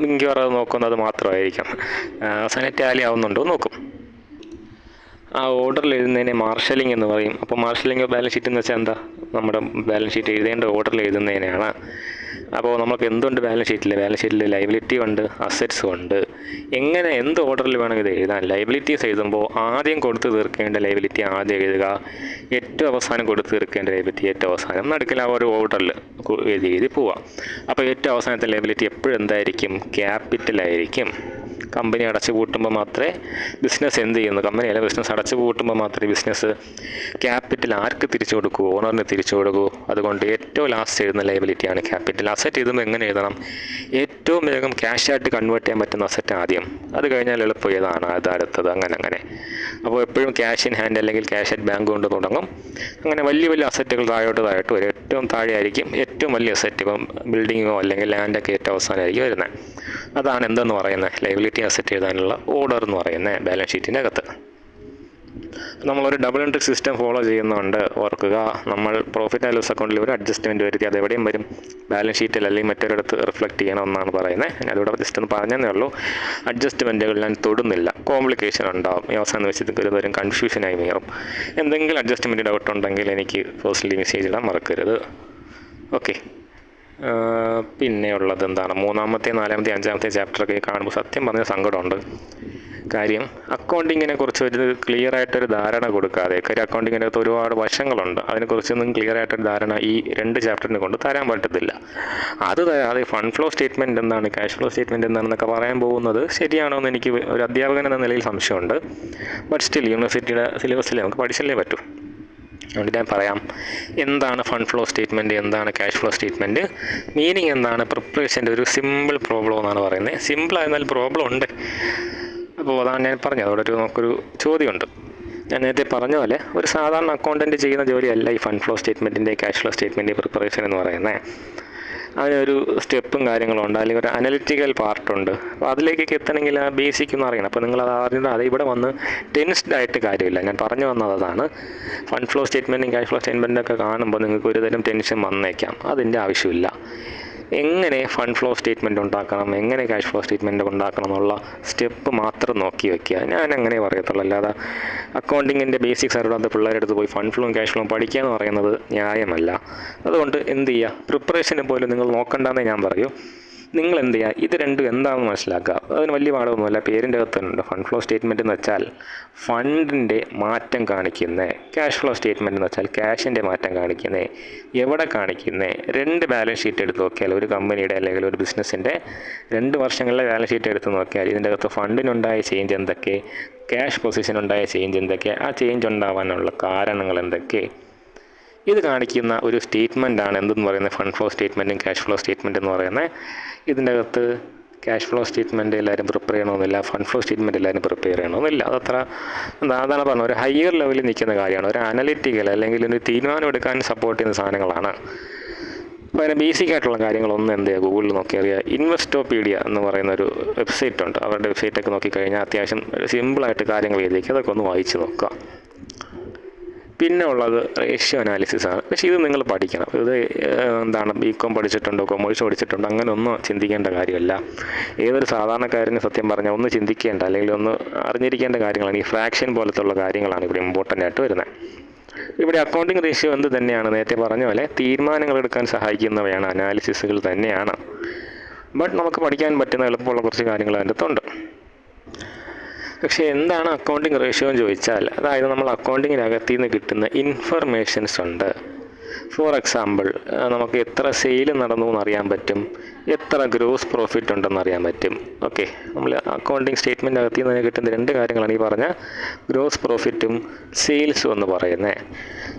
മിക്കവാറും അത് നോക്കുന്നത് മാത്രമായിരിക്കും. അവസാനം ടാലി ആവുന്നുണ്ടോ നോക്കും. ആ ഓർഡറിൽ എഴുതുന്നതിനെ മാർഷലിംഗ് എന്ന് പറയും. അപ്പോൾ മാർഷലിംഗ് ബാലൻസ് ഷീറ്റ് എന്ന് വെച്ചാൽ എന്താ? നമ്മുടെ ബാലൻസ് ഷീറ്റ് എഴുതേണ്ട ഓർഡറിൽ എഴുതുന്നതിനാണ്. അപ്പോൾ നമുക്ക് എന്തുണ്ട് ബാലൻസ് ഷീറ്റിൽ ലയബിലിറ്റി ഉണ്ട്, അസറ്റ്സും ഉണ്ട്. എങ്ങനെ എന്ത് ഓർഡറിൽ വേണം ഇത് എഴുതാൻ? ലയബിലിറ്റീസ് എഴുതുമ്പോൾ ആദ്യം കൊടുത്ത് തീർക്കേണ്ട ലയബിലിറ്റി ആദ്യം എഴുതുക, ഏറ്റവും അവസാനം കൊടുത്ത് തീർക്കേണ്ട ലയബിലിറ്റി ഏറ്റവും അവസാനം, നടുക്കിൽ ആ ഒരു ഓർഡറിൽ എഴുതി പോവാം. അപ്പോൾ ഏറ്റവും അവസാനത്തെ ലയബിലിറ്റി എപ്പോഴും എന്തായിരിക്കും? ക്യാപിറ്റലായിരിക്കും. കമ്പനി അടച്ചു പൂട്ടുമ്പോൾ മാത്രമേ ബിസിനസ് എന്ത് ചെയ്യുന്നു, കമ്പനിയല്ല ബിസിനസ് അടച്ചു പൂട്ടുമ്പോൾ മാത്രമേ ബിസിനസ് ക്യാപിറ്റൽ ആർക്ക് തിരിച്ചു കൊടുക്കൂ, ഓണറിന് തിരിച്ചു കൊടുക്കൂ. അതുകൊണ്ട് ഏറ്റവും ലാസ്റ്റ് എഴുതുന്ന ലയബിലിറ്റിയാണ് ക്യാപിറ്റൽ. അസറ്റ് എഴുതുമ്പോൾ എങ്ങനെ എഴുതണം? ഏറ്റവും വേഗം ക്യാഷായിട്ട് കൺവേർട്ട് ചെയ്യാൻ പറ്റുന്ന അസറ്റ് ആദ്യം, അത് കഴിഞ്ഞാൽ എളുപ്പം ഏതാണ് അത് അടുത്തത്, അങ്ങനെ. അപ്പോൾ എപ്പോഴും ക്യാഷ് ഇൻ ഹാൻഡ് അല്ലെങ്കിൽ ക്യാഷ് അറ്റ് ബാങ്ക് കൊണ്ട് തുടങ്ങും. അങ്ങനെ വലിയ വലിയ അസറ്റുകൾ താഴോട്ട് വരും. ഏറ്റവും താഴെ ആയിരിക്കും ഏറ്റവും വലിയ അസറ്റ്. ഇപ്പം ബിൽഡിങ്ങോ അല്ലെങ്കിൽ ലാൻഡൊക്കെ ഏറ്റവും അവസാനമായിരിക്കും വരുന്നത്. അതാണ് എന്തെന്ന് പറയുന്നത്, ലയബിലിറ്റി അസറ്റ് എഴുതാനുള്ള ഓർഡർ എന്ന് പറയുന്നത് ബാലൻസ് ഷീറ്റിൻ്റെ അകത്ത്. നമ്മളൊരു ഡബിൾ എൻട്രി സിസ്റ്റം ഫോളോ ചെയ്യുന്നുണ്ട്. ഓർക്കുക, നമ്മൾ പ്രോഫിറ്റ് ആൻഡ് ലോസ് അക്കൗണ്ടിൽ ഒരു അഡ്ജസ്റ്റ്മെൻറ്റ് വരുത്തി അത് എവിടെയും വരും, ബാലൻസ് ഷീറ്റിൽ അല്ലെങ്കിൽ മറ്റൊരിടത്ത് റിഫ്ലക്റ്റ് ചെയ്യണമെന്നാണ് പറയുന്നത്. ഞാനിവിടെ ജസ്റ്റ് ഒന്ന് പറഞ്ഞതേ ഉള്ളൂ. അഡ്ജസ്റ്റ്മെൻറ്റുകൾ ഞാൻ തൊടുന്നില്ല, കോംപ്ലിക്കേഷൻ ഉണ്ടാവും. ഈ അവസാനം വെച്ച് ഒരു തരം കൺഫ്യൂഷനായി മാറും. എന്തെങ്കിലും അഡ്ജസ്റ്റ്മെൻറ്റ് ഡൗട്ട് ഉണ്ടെങ്കിൽ എനിക്ക് പേഴ്സണലി മെസ്സേജ് ഇടാൻ മറക്കരുത്. ഓക്കെ. പിന്നെ ഉള്ളത് എന്താണ്, മൂന്നാമത്തെ നാലാമത്തെ അഞ്ചാമത്തെ ചാപ്റ്ററൊക്കെ കാണുമ്പോൾ സത്യം പറഞ്ഞ സങ്കടമുണ്ട്. കാര്യം അക്കൗണ്ടിങ്ങിനെ കുറിച്ച് ഒരു ക്ലിയർ ആയിട്ടൊരു ധാരണ കൊടുക്കാതെ, കാര്യം അക്കൗണ്ടിങ്ങിൻ്റെ അകത്ത് ഒരുപാട് വശങ്ങളുണ്ട്, അതിനെക്കുറിച്ചൊന്നും ക്ലിയർ ആയിട്ടൊരു ധാരണ ഈ 2 ചാപ്റ്ററിനെ കൊണ്ട് തരാൻ പറ്റത്തില്ല. അത് തരാതെ ഫണ്ട് ഫ്ലോ സ്റ്റേറ്റ്മെൻറ്റ് എന്താണ്, ക്യാഷ് ഫ്ലോ സ്റ്റേറ്റ്മെൻറ്റ് എന്താണെന്നൊക്കെ പറയാൻ പോകുന്നത് ശരിയാണോ എന്ന് എനിക്ക് ഒരു അധ്യാപകൻ എന്ന നിലയിൽ സംശയമുണ്ട്. ബട്ട് സ്റ്റിൽ യൂണിവേഴ്സിറ്റിയുടെ സിലബസിൽ നമുക്ക് പഠിച്ചല്ലേ പറ്റൂ. അതുകൊണ്ട് ഞാൻ പറയാം, എന്താണ് ഫണ്ട് ഫ്ലോ സ്റ്റേറ്റ്മെൻറ്റ്, എന്താണ് ക്യാഷ് ഫ്ലോ സ്റ്റേറ്റ്മെൻറ്റ്, മീനിങ് എന്താണ്, പ്രിപ്പറേഷൻ്റെ ഒരു സിമ്പിൾ പ്രോബ്ലം എന്നാണ് പറയുന്നത്. സിമ്പിളായിരുന്നാൽ പ്രോബ്ലം ഉണ്ട്. അപ്പോൾ അതാണ് ഞാൻ പറഞ്ഞത്. അവിടെ നമുക്കൊരു ചോദ്യമുണ്ട്. ഞാൻ നേരത്തെ പറഞ്ഞ പോലെ ഒരു സാധാരണ അക്കൗണ്ടൻറ്റ് ചെയ്യുന്ന ജോലിയല്ല ഈ ഫണ്ട് ഫ്ലോ സ്റ്റേറ്റ്മെൻറ്റിൻ്റെ ക്യാഷ് ഫ്ലോ സ്റ്റേറ്റ്മെൻറ്റ് പ്രിപ്പറേഷൻ എന്ന് പറയുന്നത്. അതിനൊരു സ്റ്റെപ്പും കാര്യങ്ങളും ഉണ്ട്, അല്ലെങ്കിൽ ഒരു അനലിറ്റിക്കൽ പാർട്ടുണ്ട്. അപ്പോൾ അതിലേക്കൊക്കെ എത്തണമെങ്കിൽ ആ ബേസിക് ഒന്ന് അറിയണം. അപ്പോൾ നിങ്ങൾ അത് അറിഞ്ഞിട്ട് അത് ഇവിടെ വന്ന് ടെൻസ്ഡ് ആയിട്ട് കാര്യമില്ല. ഞാൻ പറഞ്ഞു വന്നത് അതാണ്. ഫണ്ട് ഫ്ലോ സ്റ്റേറ്റ്മെൻറ്റും ക്യാഷ് ഫ്ലോ സ്റ്റേറ്റ്മെൻറ്റൊക്കെ കാണുമ്പോൾ നിങ്ങൾക്ക് ഒരുതരം ടെൻഷൻ വന്നേക്കാം. അതിൻ്റെ ആവശ്യമില്ല. എങ്ങനെ ഫണ്ട് ഫ്ലോ സ്റ്റേറ്റ്മെൻറ്റ് ഉണ്ടാക്കണം, എങ്ങനെ ക്യാഷ് ഫ്ലോ സ്റ്റേറ്റ്മെൻറ്റ് ഉണ്ടാക്കണം എന്നുള്ള സ്റ്റെപ്പ് മാത്രം നോക്കി വയ്ക്കുക. ഞാൻ അങ്ങനെ പറയത്തുള്ളൂ. അല്ലാതെ അക്കൗണ്ടിങ്ങിൻ്റെ ബേസിക്സ് അറിയാത്ത പിള്ളേരുടെ അടുത്ത് പോയി ഫണ്ട് ഫ്ലോയും ക്യാഷ് ഫ്ലോയും പഠിക്കുക എന്ന് പറയുന്നത് ന്യായമല്ല. അതുകൊണ്ട് എന്ത് ചെയ്യുക, പ്രിപ്പറേഷന് പോലും നിങ്ങൾ നോക്കണ്ടെന്നേ ഞാൻ പറയൂ. നിങ്ങൾ എന്ത് ചെയ്യുക, ഇത് രണ്ടും എന്താണെന്ന് മനസ്സിലാക്കുക. അതിന് വലിയ പാടൊന്നുമല്ല, പേരിൻ്റെ അകത്ത് തന്നെ ഉണ്ട്. ഫണ്ട് ഫ്ലോ സ്റ്റേറ്റ്മെൻറ്റ് എന്ന് വെച്ചാൽ ഫണ്ടിൻ്റെ മാറ്റം കാണിക്കുന്നത്, ക്യാഷ് ഫ്ലോ സ്റ്റേറ്റ്മെൻറ്റ് എന്ന് വെച്ചാൽ ക്യാഷിൻ്റെ മാറ്റം കാണിക്കുന്നത്. എവിടെ കാണിക്കുന്നത്? 2 ബാലൻസ് ഷീറ്റ് എടുത്ത് നോക്കിയാൽ, ഒരു കമ്പനിയുടെ അല്ലെങ്കിൽ ഒരു ബിസിനസ്സിൻ്റെ 2 വർഷങ്ങളിലെ ബാലൻസ് ഷീറ്റ് എടുത്ത് നോക്കിയാൽ ഇതിൻ്റെ അകത്ത് ഫണ്ടിനുണ്ടായ ചേഞ്ച് എന്തൊക്കെ, ക്യാഷ് പൊസിഷനുണ്ടായ ചേഞ്ച് എന്തൊക്കെ, ആ ചേഞ്ച് ഉണ്ടാവാനുള്ള കാരണങ്ങൾ എന്തൊക്കെ, ഇത് കാണിക്കുന്ന ഒരു സ്റ്റേറ്റ്മെൻറ്റാണ് എന്തെന്ന് പറയുന്നത് ഫണ്ട് ഫ്ലോ സ്റ്റേറ്റ്മെൻറ്റും ക്യാഷ് ഫ്ലോ സ്റ്റേറ്റ്മെൻറ്റ് എന്ന് പറയുന്നത്. ഇതിൻ്റെ അകത്ത് ക്യാഷ് ഫ്ലോ സ്റ്റേറ്റ്മെൻറ്റ് എല്ലാവരും പ്രിപ്പയർ ചെയ്യണമെന്നില്ല, ഫണ്ട് ഫ്ലോ സ്റ്റേറ്റ്മെൻറ്റ് എല്ലാവരും പ്രിപ്പയർ ചെയ്യണമെന്നില്ല. അതത്ര അതാണ് പറഞ്ഞത്, ഒരു ഹയർ ലെവലിൽ നിൽക്കുന്ന കാര്യമാണ്. ഒരു അനലിറ്റിക്കൽ അല്ലെങ്കിൽ ഒരു തീരുമാനം എടുക്കാൻ സപ്പോർട്ട് ചെയ്യുന്ന സാധനങ്ങളാണ്. അപ്പോൾ അതിന് ബേസിക് ആയിട്ടുള്ള കാര്യങ്ങളൊന്നും എന്ത് ചെയ്യുക, ഗൂഗിളിൽ നോക്കി അറിയുക. ഇൻവെസ്റ്റോപീഡിയ എന്ന് പറയുന്ന ഒരു വെബ്സൈറ്റ് ഉണ്ട്. അവരുടെ വെബ്സൈറ്റൊക്കെ നോക്കിക്കഴിഞ്ഞാൽ അത്യാവശ്യം സിമ്പിളായിട്ട് കാര്യങ്ങൾ എഴുതിയേക്കുക. അതൊക്കെ ഒന്ന് വായിച്ച് നോക്കുക. പിന്നെ ഉള്ളത് റേഷ്യോ അനാലിസിസ് ആണ്. പക്ഷേ ഇത് നിങ്ങൾ പഠിക്കണം. ഇത് എന്താണ്, ബികോം പഠിച്ചിട്ടുണ്ടോ, കൊമേഴ്സ് പഠിച്ചിട്ടുണ്ടോ, അങ്ങനെ ഒന്നും ചിന്തിക്കേണ്ട കാര്യമല്ല. ഏതൊരു സാധാരണക്കാരന് സത്യം പറഞ്ഞാൽ ഒന്ന് ചിന്തിക്കേണ്ട അല്ലെങ്കിൽ ഒന്ന് അറിഞ്ഞിരിക്കേണ്ട കാര്യങ്ങളാണ്. ഈ ഫ്രാക്ഷൻ പോലത്തുള്ള കാര്യങ്ങളാണ് ഇവിടെ ഇമ്പോർട്ടൻ്റ് ആയിട്ട് വരുന്നത്. ഇവിടെ അക്കൗണ്ടിങ് റേഷ്യോ എന്ത് തന്നെയാണ്, നേരത്തെ പറഞ്ഞ പോലെ തീരുമാനങ്ങൾ എടുക്കാൻ സഹായിക്കുന്നവയാണ്, അനാലിസിസുകൾ തന്നെയാണ്. ബട്ട് നമുക്ക് പഠിക്കാൻ പറ്റുന്ന എളുപ്പമുള്ള കുറച്ച് കാര്യങ്ങൾ അതിൻ്റെ അകത്തുണ്ട്. പക്ഷേ എന്താണ് അക്കൗണ്ടിങ് റേഷ്യോ എന്ന് ചോദിച്ചാൽ, അതായത് നമ്മൾ അക്കൗണ്ടിങ്ങിനകത്ത് നിന്ന് കിട്ടുന്ന ഇൻഫർമേഷൻസ് ഉണ്ട്. ഫോർ എക്സാമ്പിൾ, നമുക്ക് എത്ര സെയിൽ നടന്നു എന്നറിയാൻ പറ്റും, എത്ര ഗ്രോസ് പ്രോഫിറ്റ് ഉണ്ടെന്ന് അറിയാൻ പറ്റും. ഓക്കെ, നമ്മൾ അക്കൗണ്ടിങ് സ്റ്റേറ്റ്മെൻറ്റ് അകത്ത് നിന്ന് കിട്ടുന്ന 2 കാര്യങ്ങളാണ് ഈ പറഞ്ഞ ഗ്രോസ് പ്രോഫിറ്റും സെയിൽസും എന്ന് പറയുന്നത്.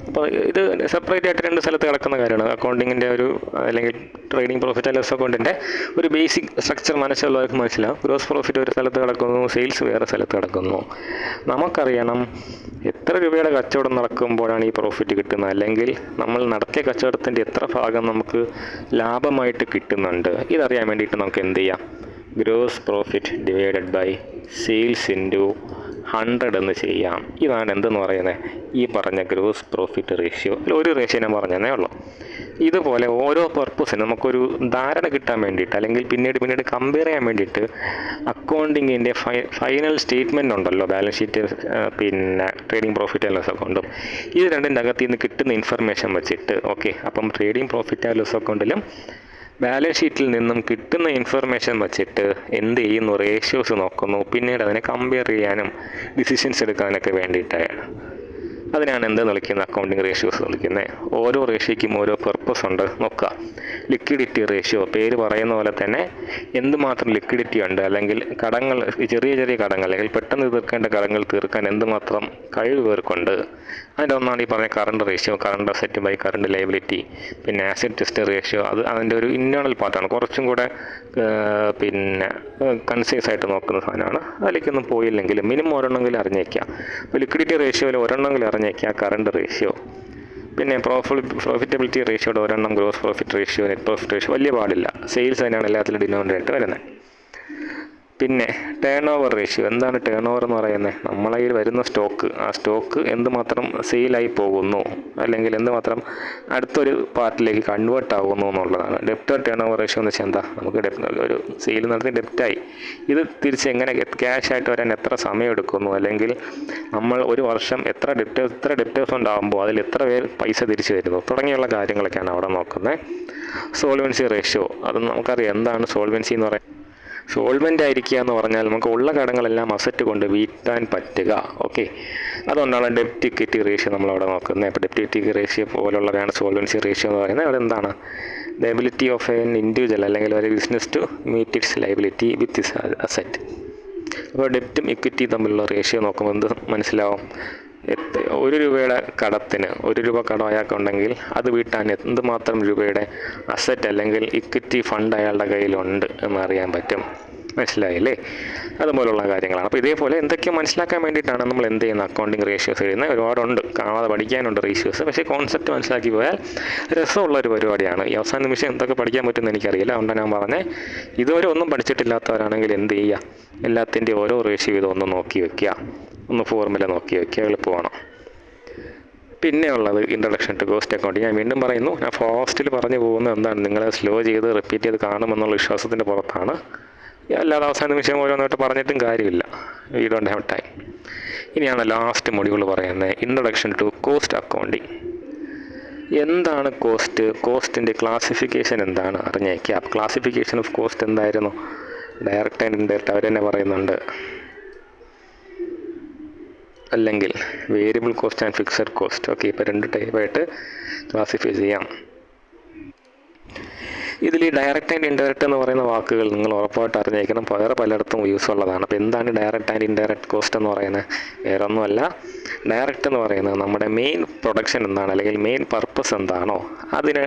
അപ്പോൾ ഇത് സെപ്പറേറ്റ് ആയിട്ട് 2 സ്ഥലത്ത് കിടക്കുന്ന കാര്യമാണ്. അക്കൗണ്ടിങ്ങിൻ്റെ ഒരു അല്ലെങ്കിൽ ട്രേഡിംഗ് പ്രോഫിറ്റ് ആൻഡ് ലോസ് അക്കൗണ്ടിൻ്റെ ഒരു ബേസിക് സ്ട്രക്ചർ മനസ്സിലുള്ളവർക്ക് മനസ്സിലാവും. ഗ്രോസ് പ്രോഫിറ്റ് ഒരു സ്ഥലത്ത് കിടക്കുന്നു, സെയിൽസ് വേറെ സ്ഥലത്ത് കിടക്കുന്നു. നമുക്കറിയണം എത്ര രൂപയുടെ കച്ചവടം നടക്കുമ്പോഴാണ് ഈ പ്രോഫിറ്റ് കിട്ടുന്നത്, അല്ലെങ്കിൽ നമ്മൾ നടത്തിയ കച്ചവടത്തിൻ്റെ എത്ര ഭാഗം നമുക്ക് ലാഭമായിട്ട് കിട്ടുന്നുണ്ട്. ഇതറിയാൻ വേണ്ടിയിട്ട് നമുക്ക് എന്ത് ചെയ്യാം, gross profit divided by sales into 100 എന്ന് ചെയ്യാം. ഇതാണ് എന്തെന്ന് പറയുന്നത്, ഈ പറഞ്ഞ ഗ്രോസ് പ്രോഫിറ്റ് റേഷ്യോ. ഒരു റേഷ്യോ ഞാൻ പറഞ്ഞതേ ഉള്ളൂ. ഇതുപോലെ ഓരോ പർപ്പസിന് നമുക്കൊരു ധാരണ കിട്ടാൻ വേണ്ടിയിട്ട് അല്ലെങ്കിൽ പിന്നീട് കമ്പയർ ചെയ്യാൻ വേണ്ടിയിട്ട് അക്കൗണ്ടിങ്ങിൻ്റെ ഫൈനൽ സ്റ്റേറ്റ്മെൻറ്റ് ഉണ്ടല്ലോ, ബാലൻസ് ഷീറ്റ് പിന്നെ ട്രേഡിംഗ് പ്രോഫിറ്റ് ആൻഡ് ലോസ് അക്കൗണ്ടും, ഇത് രണ്ടിൻ്റെ അകത്ത് നിന്ന് കിട്ടുന്ന ഇൻഫർമേഷൻ വെച്ചിട്ട് ഓക്കെ, അപ്പം ട്രേഡിംഗ് പ്രോഫിറ്റ് ആൻഡ് ലോസ് അക്കൗണ്ടിലും ബാലൻസ് ഷീറ്റിൽ നിന്നും കിട്ടുന്ന ഇൻഫർമേഷൻ വെച്ചിട്ട് എന്ത് ചെയ്യുന്നു, റേഷ്യോസ് നോക്കുന്നു, പിന്നീട് അതിനെ കമ്പയർ ചെയ്യാനും ഡിസിഷൻസ് എടുക്കാനൊക്കെ വേണ്ടിയിട്ടാണ്. അതിനാണ് എന്തെന്ന് വിളിക്കുന്നത്, അക്കൗണ്ടിങ് റേഷ്യോസ് വിളിക്കുന്നത്. ഓരോ റേഷ്യോയ്ക്കും ഓരോ പർപ്പസ് ഉണ്ട്. നോക്കുക, ലിക്വിഡിറ്റി റേഷ്യോ പേര് പറയുന്ന പോലെ തന്നെ എന്തുമാത്രം ലിക്വിഡിറ്റി ഉണ്ട്, അല്ലെങ്കിൽ കടങ്ങൾ, ചെറിയ ചെറിയ കടങ്ങൾ അല്ലെങ്കിൽ പെട്ടെന്ന് തീർക്കേണ്ട കടങ്ങൾ തീർക്കാൻ എന്തുമാത്രം കഴിവ് പേർക്കുണ്ട്. അതിൻ്റെ ഒന്നാണ് ഈ പറഞ്ഞ current ratio, current asset by current liability. പിന്നെ ആസിഡ് ടെസ്റ്റ് റേഷ്യോ, അത് അതിൻ്റെ ഒരു ഇൻറ്റേർണൽ പാർട്ടാണ്, കുറച്ചും കൂടെ പിന്നെ കൺസൈസ് ആയിട്ട് നോക്കുന്ന സാധനമാണ്. അതിലേക്കൊന്നും പോയില്ലെങ്കിലും മിനിമം ഒരെണ്ണമെങ്കിലും അറിഞ്ഞേക്കുക. അപ്പോൾ ലിക്വിഡിറ്റി റേഷ്യോയിൽ ഒരെണ്ണമെങ്കിലും അറിഞ്ഞേക്കുക കറണ്ട് റേഷ്യോ. പിന്നെ പ്രോഫിറ്റബിലിറ്റി റേഷ്യോയുടെ ഒരെണ്ണം gross profit ratio, net profit ratio വലിയ പാടില്ല. സെയിൽസ് തന്നെയാണ് എല്ലാത്തിലും ഡിനോമിനേറ്റർ വരുന്നത്. പിന്നെ ടേൺ ഓവർ റേഷ്യോ. എന്താണ് ടേൺ ഓവർ എന്ന് പറയുന്നത്? നമ്മളെ കയ്യിൽ വരുന്ന സ്റ്റോക്ക്, ആ സ്റ്റോക്ക് എന്തുമാത്രം സെയിലായി പോകുന്നു, അല്ലെങ്കിൽ എന്തുമാത്രം അടുത്തൊരു പാർട്ടിലേക്ക് കൺവേർട്ട് ആകുന്നു എന്നുള്ളതാണ്. ഡെപ്റ്റർ ടേൺ ഓവർ റേഷ്യോ എന്ന് വെച്ചാൽ എന്താ, നമുക്ക് ഒരു സെയിൽ നടത്തി ഡെപ്റ്റായി, ഇത് തിരിച്ച് എങ്ങനെ ക്യാഷ് ആയിട്ട് വരാൻ എത്ര സമയം എടുക്കുന്നു, അല്ലെങ്കിൽ നമ്മൾ ഒരു വർഷം എത്ര ഡെപ്റ്റേഴ്സ് ഉണ്ടാകുമ്പോൾ അതിൽ എത്ര പേര് പൈസ തിരിച്ചു തരുന്നു, തുടങ്ങിയുള്ള കാര്യങ്ങളൊക്കെയാണ് അവിടെ നോക്കുന്നത്. സോൾവൻസി റേഷ്യോ, അത് നമുക്കറിയാം എന്താണ് സോൾവൻസി എന്ന് പറയുന്നത്. സോൾവെൻ്റ് ആയിരിക്കുക എന്ന് പറഞ്ഞാൽ നമുക്ക് ഉള്ള കടങ്ങളെല്ലാം അസറ്റ് കൊണ്ട് വീട്ടാൻ പറ്റുക. ഓക്കെ, അതുകൊണ്ടാണ് ഡെപ്റ്റ് ഇക്വിറ്റി റേഷ്യോ നമ്മളവിടെ നോക്കുന്നത്. അപ്പോൾ ഡെപ്റ്റ് ഇക്വിറ്റി റേഷ്യോ പോലുള്ളതാണ് സോൾവൻസി റേഷ്യോ എന്ന് പറയുന്നത്. അവിടെ എന്താണ്, the ability of an individual അല്ലെങ്കിൽ ഒരു business to meet its liability with its asset. അപ്പോൾ ഡെപ്റ്റും ഇക്വിറ്റി തമ്മിലുള്ള റേഷ്യോ നോക്കുമ്പോൾ എന്ത് മനസ്സിലാവും? 1 രൂപയുടെ കടത്തിന് 1 രൂപ കടം അയാൾക്കുണ്ടെങ്കിൽ അത് വീട്ടാൻ എന്തുമാത്രം രൂപയുടെ അസറ്റ് അല്ലെങ്കിൽ ഇക്വിറ്റി ഫണ്ട് അയാളുടെ കയ്യിലുണ്ട് എന്നറിയാൻ പറ്റും. മനസ്സിലായില്ലേ? അതുപോലുള്ള കാര്യങ്ങളാണ്. അപ്പോൾ ഇതേപോലെ എന്തൊക്കെ മനസ്സിലാക്കാൻ വേണ്ടിയിട്ടാണ് നമ്മൾ എന്ത് ചെയ്യുന്നത്, അക്കൗണ്ടിങ് റേഷ്യോസ് എഴുതുന്നത്. ഒരുപാടുണ്ട്, കാണാതെ പഠിക്കാനുണ്ട് റേഷ്യോസ്. പക്ഷേ കോൺസെപ്റ്റ് മനസ്സിലാക്കി പോയാൽ രസമുള്ളൊരു പരിപാടിയാണ്. ഈ അവസാന നിമിഷം എന്തൊക്കെ പഠിക്കാൻ പറ്റുമെന്ന് എനിക്കറിയില്ല. അതുകൊണ്ടാണ് ഞാൻ പറഞ്ഞത്, ഇതുവരെ ഒന്നും പഠിച്ചിട്ടില്ലാത്തവരാണെങ്കിൽ എന്ത് ചെയ്യുക, എല്ലാത്തിൻ്റെയും ഓരോ റേഷ്യോ ഇതൊന്ന് നോക്കി വയ്ക്കുക, ഒന്ന് ഫോർമുല നോക്കി വയ്ക്കുക, എളുപ്പമാണ്. പിന്നെ ഉള്ളത് ഇൻട്രൊഡക്ഷൻ ടു കോസ്റ്റ് അക്കൗണ്ടിങ്. ഞാൻ വീണ്ടും പറയുന്നു, ഞാൻ ഫാസ്റ്റിൽ പറഞ്ഞു പോകുന്നത് എന്താണ്, നിങ്ങൾ സ്ലോ ചെയ്ത് റിപ്പീറ്റ് ചെയ്ത് കാണുമെന്നുള്ള വിശ്വാസത്തിൻ്റെ പുറത്താണ്. അല്ലാതെ അവസാന നിമിഷം ഓരോന്നായിട്ട് പറഞ്ഞിട്ടും കാര്യമില്ല. We don't have time. ഇനിയാണ് ലാസ്റ്റ് മൊഡ്യൂൾ പറയുന്നത്, ഇൻട്രൊഡക്ഷൻ ടു കോസ്റ്റ് അക്കൗണ്ടിങ്. എന്താണ് കോസ്റ്റ്, കോസ്റ്റിൻ്റെ ക്ലാസിഫിക്കേഷൻ എന്താണ് അറിഞ്ഞേക്കുക. ക്ലാസിഫിക്കേഷൻ ഓഫ് കോസ്റ്റ് എന്തായിരുന്നു? ഡയറക്റ്റ് ആൻഡ് ഇൻഡയറക്റ്റ് അവർ തന്നെ പറയുന്നുണ്ട്. അല്ലെങ്കിൽ variable cost and fixed cost. Okay, ഇപ്പോൾ 2 ടൈപ്പായിട്ട് ക്ലാസിഫൈ ചെയ്യാം. ഇതിൽ ഈ ഡയറക്റ്റ് ആൻഡ് ഇൻഡയറക്റ്റ് എന്ന് പറയുന്ന വാക്കുകൾ നിങ്ങൾ ഉറപ്പായിട്ട് അറിഞ്ഞിരിക്കണം, പലയിടത്തും യൂസ് ഉള്ളതാണ്. അപ്പോൾ എന്താണ് ഡയറക്റ്റ് ആൻഡ് ഇൻഡയറക്റ്റ് കോസ്റ്റ് എന്ന് പറയുന്നത്? വേറൊന്നുമല്ല, ഡയറക്റ്റ് എന്ന് പറയുന്നത് നമ്മുടെ മെയിൻ പ്രൊഡക്ഷൻ എന്താണ്, അല്ലെങ്കിൽ മെയിൻ പർപ്പസ് എന്താണോ അതിന്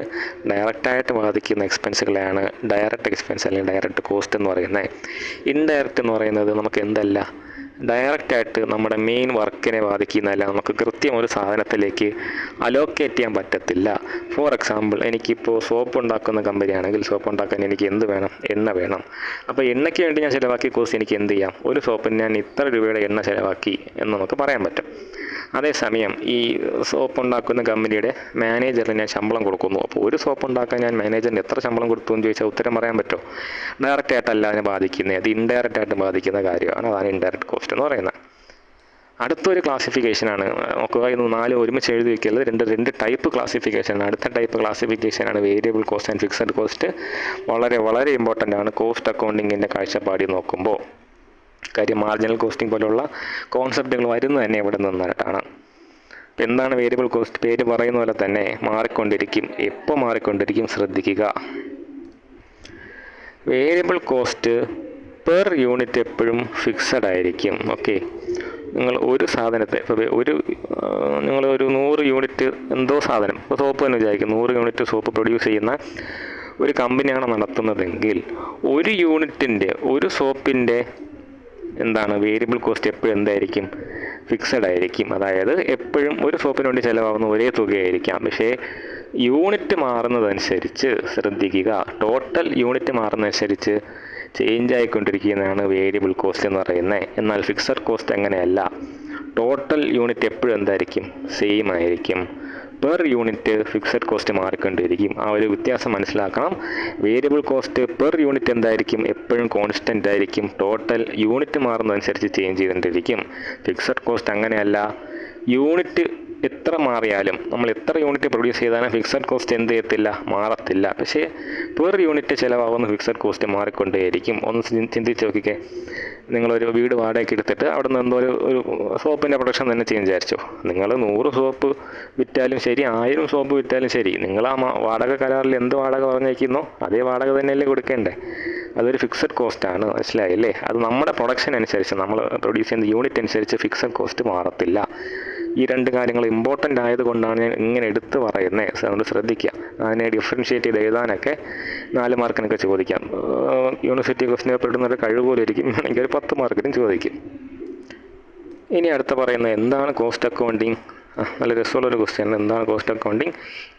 ഡയറക്റ്റായിട്ട് ബാധിക്കുന്ന എക്സ്പെൻസുകളെയാണ് ഡയറക്റ്റ് എക്സ്പെൻസ് അല്ലെങ്കിൽ ഡയറക്റ്റ് കോസ്റ്റ് എന്ന് പറയുന്നത്. ഇൻഡയറക്റ്റ് എന്ന് പറയുന്നത് നമുക്ക് എന്തല്ല, ഡയറക്റ്റായിട്ട് നമ്മുടെ മെയിൻ വർക്കിനെ ബാധിക്കുന്നതല്ല, നമുക്ക് കൃത്യം ഒരു സാധനത്തിലേക്ക് അലോക്കേറ്റ് ചെയ്യാൻ പറ്റത്തില്ല. ഫോർ എക്സാമ്പിൾ, എനിക്കിപ്പോൾ സോപ്പ് ഉണ്ടാക്കുന്ന കമ്പനിയാണെങ്കിൽ സോപ്പ് ഉണ്ടാക്കാൻ എനിക്ക് എന്ത് വേണം, എണ്ണ വേണം. അപ്പോൾ എണ്ണയ്ക്ക് വേണ്ടി ഞാൻ ചിലവാക്കിയ കോസ്റ്റ് എനിക്ക് എന്ത് ചെയ്യാം, ഒരു സോപ്പിന് ഞാൻ ഇത്ര രൂപയുടെ എണ്ണ ചിലവാക്കി എന്ന് നമുക്ക് പറയാൻ പറ്റും. അതേസമയം ഈ സോപ്പ് ഉണ്ടാക്കുന്ന കമ്പനിയുടെ മാനേജറിന് ഞാൻ ശമ്പളം കൊടുക്കുന്നു. അപ്പോൾ ഒരു സോപ്പ് ഉണ്ടാക്കാൻ ഞാൻ മാനേജറിന് എത്ര ശമ്പളം കൊടുത്തു എന്ന് ചോദിച്ചാൽ ഉത്തരം പറയാൻ പറ്റുമോ? ഡയറക്റ്റ് ആയിട്ടല്ല അതിനെ ബാധിക്കുന്നത്, അത് ഇൻഡയറക്റ്റ് ആയിട്ട് ബാധിക്കുന്ന കാര്യമാണ്. അതാണ് ഇൻഡയറക്റ്റ് കോസ്റ്റ് എന്ന് പറയുന്നത്. അടുത്തൊരു ക്ലാസിഫിക്കേഷനാണ്, നോക്കുക, ഇത് 4 ഒരുമിച്ച് എഴുതി വയ്ക്കുന്നത്. രണ്ട് ടൈപ്പ് ക്ലാസിഫിക്കേഷനാണ്. അടുത്ത ടൈപ്പ് ക്ലാസിഫിക്കേഷനാണ് variable cost and fixed cost. വളരെ വളരെ ഇമ്പോർട്ടൻ്റ് ആണ് കോസ്റ്റ് അക്കൗണ്ടിങ്ങിൻ്റെ കാഴ്ചപ്പാടിൽ നോക്കുമ്പോൾ. കാര്യം മാർജിനൽ കോസ്റ്റിംഗ് പോലുള്ള കോൺസെപ്റ്റുകൾ വരുന്നത് തന്നെ ഇവിടെ നിന്നിട്ടാണ്. അപ്പോൾ എന്താണ് വേരിയബിൾ കോസ്റ്റ്? പേര് പറയുന്ന പോലെ തന്നെ മാറിക്കൊണ്ടിരിക്കും. എപ്പോൾ മാറിക്കൊണ്ടിരിക്കും ശ്രദ്ധിക്കുക. വേരിയബിൾ കോസ്റ്റ് പെർ യൂണിറ്റ് എപ്പോഴും ഫിക്സഡ് ആയിരിക്കും. ഓക്കെ, നിങ്ങൾ ഒരു സാധനത്തെ, ഇപ്പോൾ നിങ്ങളൊരു 100 യൂണിറ്റ് എന്തോ സാധനം, ഇപ്പോൾ സോപ്പ് തന്നെ വിചാരിക്കും, 100 യൂണിറ്റ് സോപ്പ് പ്രൊഡ്യൂസ് ചെയ്യുന്ന ഒരു കമ്പനിയാണ് നടത്തുന്നതെങ്കിൽ 1 യൂണിറ്റിൻ്റെ, ഒരു സോപ്പിൻ്റെ എന്താണ് വേരിയബിൾ കോസ്റ്റ് എപ്പോഴും എന്തായിരിക്കും, ഫിക്സഡ് ആയിരിക്കും. അതായത് എപ്പോഴും ഒരു സോപ്പിന് വേണ്ടി ചിലവാകുന്ന ഒരേ തുകയായിരിക്കാം. പക്ഷേ യൂണിറ്റ് മാറുന്നതനുസരിച്ച് ശ്രദ്ധിക്കുക, ടോട്ടൽ യൂണിറ്റ് മാറുന്നതനുസരിച്ച് ചേഞ്ച് ആയിക്കൊണ്ടിരിക്കുന്നതാണ് വേരിയബിൾ കോസ്റ്റ് എന്ന് പറയുന്നത്. എന്നാൽ ഫിക്സഡ് കോസ്റ്റ് അങ്ങനെയല്ല, ടോട്ടൽ യൂണിറ്റ് എപ്പോഴും എന്തായിരിക്കും, സെയിം ആയിരിക്കും. പെർ യൂണിറ്റ് ഫിക്സഡ് കോസ്റ്റ് മാറിക്കൊണ്ടിരിക്കും. ആ ഒരു വ്യത്യാസം മനസ്സിലാക്കണം. വേരിയബിൾ കോസ്റ്റ് പെർ യൂണിറ്റ് എന്തായിരിക്കും, എപ്പോഴും കോൺസ്റ്റൻ്റ് ആയിരിക്കും. ടോട്ടൽ യൂണിറ്റ് മാറുന്നതനുസരിച്ച് ചേഞ്ച് ചെയ്തുകൊണ്ടിരിക്കും. ഫിക്സഡ് കോസ്റ്റ് അങ്ങനെയല്ല, യൂണിറ്റ് എത്ര മാറിയാലും, നമ്മൾ എത്ര യൂണിറ്റ് പ്രൊഡ്യൂസ് ചെയ്താലും ഫിക്സഡ് കോസ്റ്റ് എന്ത് ചെയ്യത്തില്ല, മാറത്തില്ല. പക്ഷേ പെർ യൂണിറ്റ് ചിലവാകുന്ന ഫിക്സഡ് കോസ്റ്റ് മാറിക്കൊണ്ടേയിരിക്കും. ഒന്ന് ചിന്തിച്ച് നോക്കിക്കേ, നിങ്ങളൊരു വീട് വാടകയ്ക്ക് എടുത്തിട്ട് അവിടെ നിന്ന് എന്തോ ഒരു സോപ്പിൻ്റെ പ്രൊഡക്ഷൻ തന്നെ ചെയ്യാൻ വിചാരിച്ചോ. നിങ്ങൾ 100 സോപ്പ് വിറ്റാലും ശരി, 1000 സോപ്പ് വിറ്റാലും ശരി, നിങ്ങൾ ആ വാടക കരാറിൽ എന്ത് വാടക പറഞ്ഞേക്കുന്നോ അതേ വാടക തന്നെയല്ലേ കൊടുക്കേണ്ടേ. അതൊരു ഫിക്സഡ് കോസ്റ്റാണ്, മനസ്സിലായില്ലേ. അത് നമ്മുടെ പ്രൊഡക്ഷൻ അനുസരിച്ച്, നമ്മൾ പ്രൊഡ്യൂസ് ചെയ്യുന്ന യൂണിറ്റ് അനുസരിച്ച് ഫിക്സഡ് കോസ്റ്റ് മാറത്തില്ല. ഈ 2 കാര്യങ്ങൾ ഇമ്പോർട്ടൻ്റ് ആയതുകൊണ്ടാണ് ഞാൻ ഇങ്ങനെ എടുത്ത് പറയുന്നത്. അതുകൊണ്ട് ശ്രദ്ധിക്കുക. അതിനെ ഡിഫറൻഷ്യേറ്റ് ചെയ്ത് എഴുതാനൊക്കെ 4 മാർക്കിനൊക്കെ ചോദിക്കാം. യൂണിവേഴ്സിറ്റി ക്വസ്റ്റിന് പേപ്പർ കഴിവ് പോലെ ഇരിക്കും, വേണമെങ്കിൽ ഒരു 10 മാർക്കിനും ചോദിക്കും. ഇനി അടുത്ത പറയുന്നത് എന്താണ് കോസ്റ്റ് അക്കൗണ്ടിങ്. നല്ല രസമുള്ളൊരു ക്വസ്റ്റ്യൻ. എന്താണ് കോസ്റ്റ് അക്കൗണ്ടിങ്?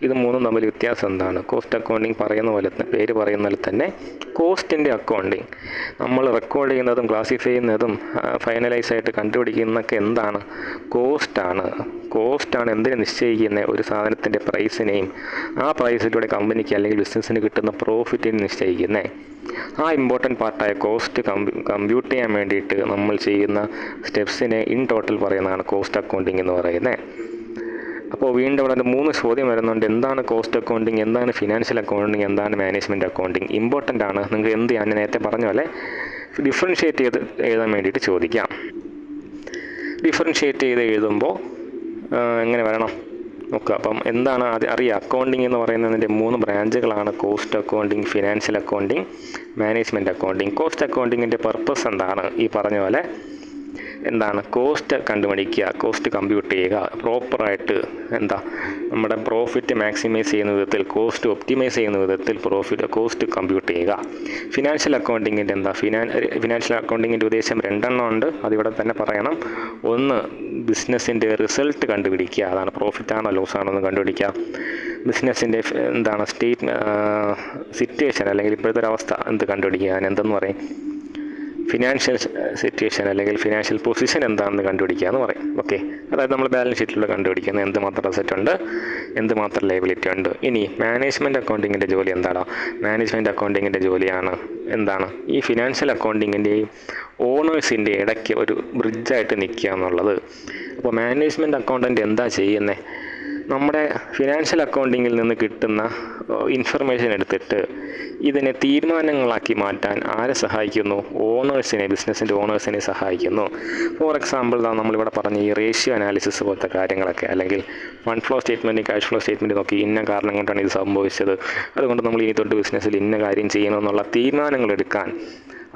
ഇത് മൂന്നും തമ്മിൽ വ്യത്യാസം എന്താണ്? കോസ്റ്റ് അക്കൗണ്ടിങ് പറയുന്ന പോലെ, പേര് പറയുന്ന പോലെ തന്നെ കോസ്റ്റിൻ്റെ അക്കൗണ്ടിങ്, നമ്മൾ റെക്കോർഡ് ചെയ്യുന്നതും ക്ലാസിഫൈ ചെയ്യുന്നതും ഫൈനലൈസ് ആയിട്ട് കണ്ടുപിടിക്കുന്നതൊക്കെ എന്താണ്? കോസ്റ്റാണ് എന്തിനു നിശ്ചയിക്കുന്നത്? ഒരു സാധനത്തിൻ്റെ പ്രൈസിനെയും ആ പ്രൈസിലൂടെ കമ്പനിക്ക് അല്ലെങ്കിൽ ബിസിനസ്സിന് കിട്ടുന്ന പ്രോഫിറ്റിനെ നിശ്ചയിക്കുന്നത്. ആ ഇമ്പോർട്ടൻ്റ് പാർട്ടായ കോസ്റ്റ് കമ്പ്യൂട്ട് ചെയ്യാൻ വേണ്ടിയിട്ട് നമ്മൾ ചെയ്യുന്ന സ്റ്റെപ്സിനെ ഇൻ ടോട്ടൽ പറയുന്നതാണ് കോസ്റ്റ് അക്കൗണ്ടിങ് എന്ന് പറയുന്നത്. അപ്പോൾ വീണ്ടും ഇവിടെ 3 ചോദ്യം വരുന്നുണ്ട്. എന്താണ് കോസ്റ്റ് അക്കൗണ്ടിങ്, എന്താണ് ഫിനാൻഷ്യൽ അക്കൗണ്ടിങ്, എന്താണ് മാനേജ്മെൻറ്റ് അക്കൗണ്ടിങ്? ഇമ്പോർട്ടൻ്റ് ആണ്. നിങ്ങൾക്ക് എന്ത് ഞാൻ നേരത്തെ പറഞ്ഞ പോലെ ഡിഫറൻഷ്യേറ്റ് ചെയ്ത് എഴുതാൻ വേണ്ടിയിട്ട് ചോദിക്കാം. ഡിഫറൻഷ്യേറ്റ് ചെയ്ത് എഴുതുമ്പോൾ എങ്ങനെ വരണം നോക്കുക. അപ്പം എന്താണ് അറിയാം, അക്കൗണ്ടിങ് എന്ന് പറയുന്നതിൻ്റെ 3 ബ്രാഞ്ചുകളാണ് cost accounting, financial accounting, management accounting. Cost അക്കൗണ്ടിങ്ങിൻ്റെ പർപ്പസ് എന്താണ്? ഈ പറഞ്ഞ പോലെ എന്താണ്? കോസ്റ്റ് കണ്ടുപിടിക്കുക, കോസ്റ്റ് കമ്പ്യൂട്ട് ചെയ്യുക, പ്രോപ്പറായിട്ട് നമ്മുടെ പ്രോഫിറ്റ് മാക്സിമൈസ് ചെയ്യുന്ന വിധത്തിൽ, കോസ്റ്റ് ഒപ്റ്റിമൈസ് ചെയ്യുന്ന വിധത്തിൽ കോസ്റ്റ് കമ്പ്യൂട്ട് ചെയ്യുക. ഫിനാൻഷ്യൽ അക്കൗണ്ടിങ്ങിൻ്റെ ഫിനാൻഷ്യൽ അക്കൗണ്ടിങ്ങിൻ്റെ ഉദ്ദേശം 2 ഉണ്ട്, അതിവിടെ തന്നെ പറയണം. ഒന്ന്, ബിസിനസ്സിൻ്റെ റിസൾട്ട് കണ്ടുപിടിക്കുക, അതാണ് പ്രോഫിറ്റ് ആണോ ലോസ് ആണോ എന്ന് കണ്ടുപിടിക്കുക. ബിസിനസ്സിൻ്റെ സിറ്റുവേഷൻ അല്ലെങ്കിൽ ഇപ്പോഴത്തെ ഒരു അവസ്ഥ കണ്ടുപിടിക്കുക, അതിനെന്തെന്ന് പറയും? ഫിനാൻഷ്യൽ സിറ്റുവേഷൻ അല്ലെങ്കിൽ ഫിനാൻഷ്യൽ പൊസിഷൻ എന്താണെന്ന് കണ്ടുപിടിക്കുക എന്ന് പറയും. ഓക്കെ, അതായത് നമ്മൾ ബാലൻസ് ഷീറ്റിലൂടെ കണ്ടുപിടിക്കുന്നത് എന്തുമാത്രം അസറ്റ് ഉണ്ട്, എന്തുമാത്രം ലയബിലിറ്റി ഉണ്ട്. ഇനി മാനേജ്മെൻറ്റ് അക്കൗണ്ടിങ്ങിൻ്റെ ജോലി എന്താണ്? മാനേജ്മെൻറ്റ് അക്കൗണ്ടിങ്ങിൻ്റെ ജോലിയാണ് എന്താണ്? ഈ ഫിനാൻഷ്യൽ അക്കൗണ്ടിങ്ങിൻ്റെയും ഓണേഴ്സിൻ്റെ ഇടയ്ക്ക് ഒരു ബ്രിഡ്ജായിട്ട് നിൽക്കുക എന്നുള്ളത്. അപ്പോൾ മാനേജ്മെൻറ്റ് അക്കൗണ്ടൻ്റ് എന്താ ചെയ്യുന്നത്? നമ്മുടെ ഫിനാൻഷ്യൽ അക്കൗണ്ടിങ്ങിൽ നിന്ന് കിട്ടുന്ന ഇൻഫർമേഷൻ എടുത്തിട്ട് ഇതിനെ തീരുമാനങ്ങളാക്കി മാറ്റാൻ ആരെ സഹായിക്കുന്നു? ഓണേഴ്സിനെ, ബിസിനസ്സിൻ്റെ ഓണേഴ്സിനെ സഹായിക്കുന്നു. ഫോർ എക്സാമ്പിൾ നമ്മളിവിടെ പറഞ്ഞ ഈ റേഷ്യോ അനാലിസിസ് പോലത്തെ കാര്യങ്ങളൊക്കെ, അല്ലെങ്കിൽ fund flow statement, cash flow statement നോക്കി ഇന്ന കാരണം കൊണ്ടാണ് ഇത് സംഭവിച്ചത്, അതുകൊണ്ട് നമ്മൾ ഇനി തൊട്ട് ബിസിനസ്സിൽ ഇന്ന കാര്യം ചെയ്യണമെന്നുള്ള തീരുമാനങ്ങൾ എടുക്കാൻ,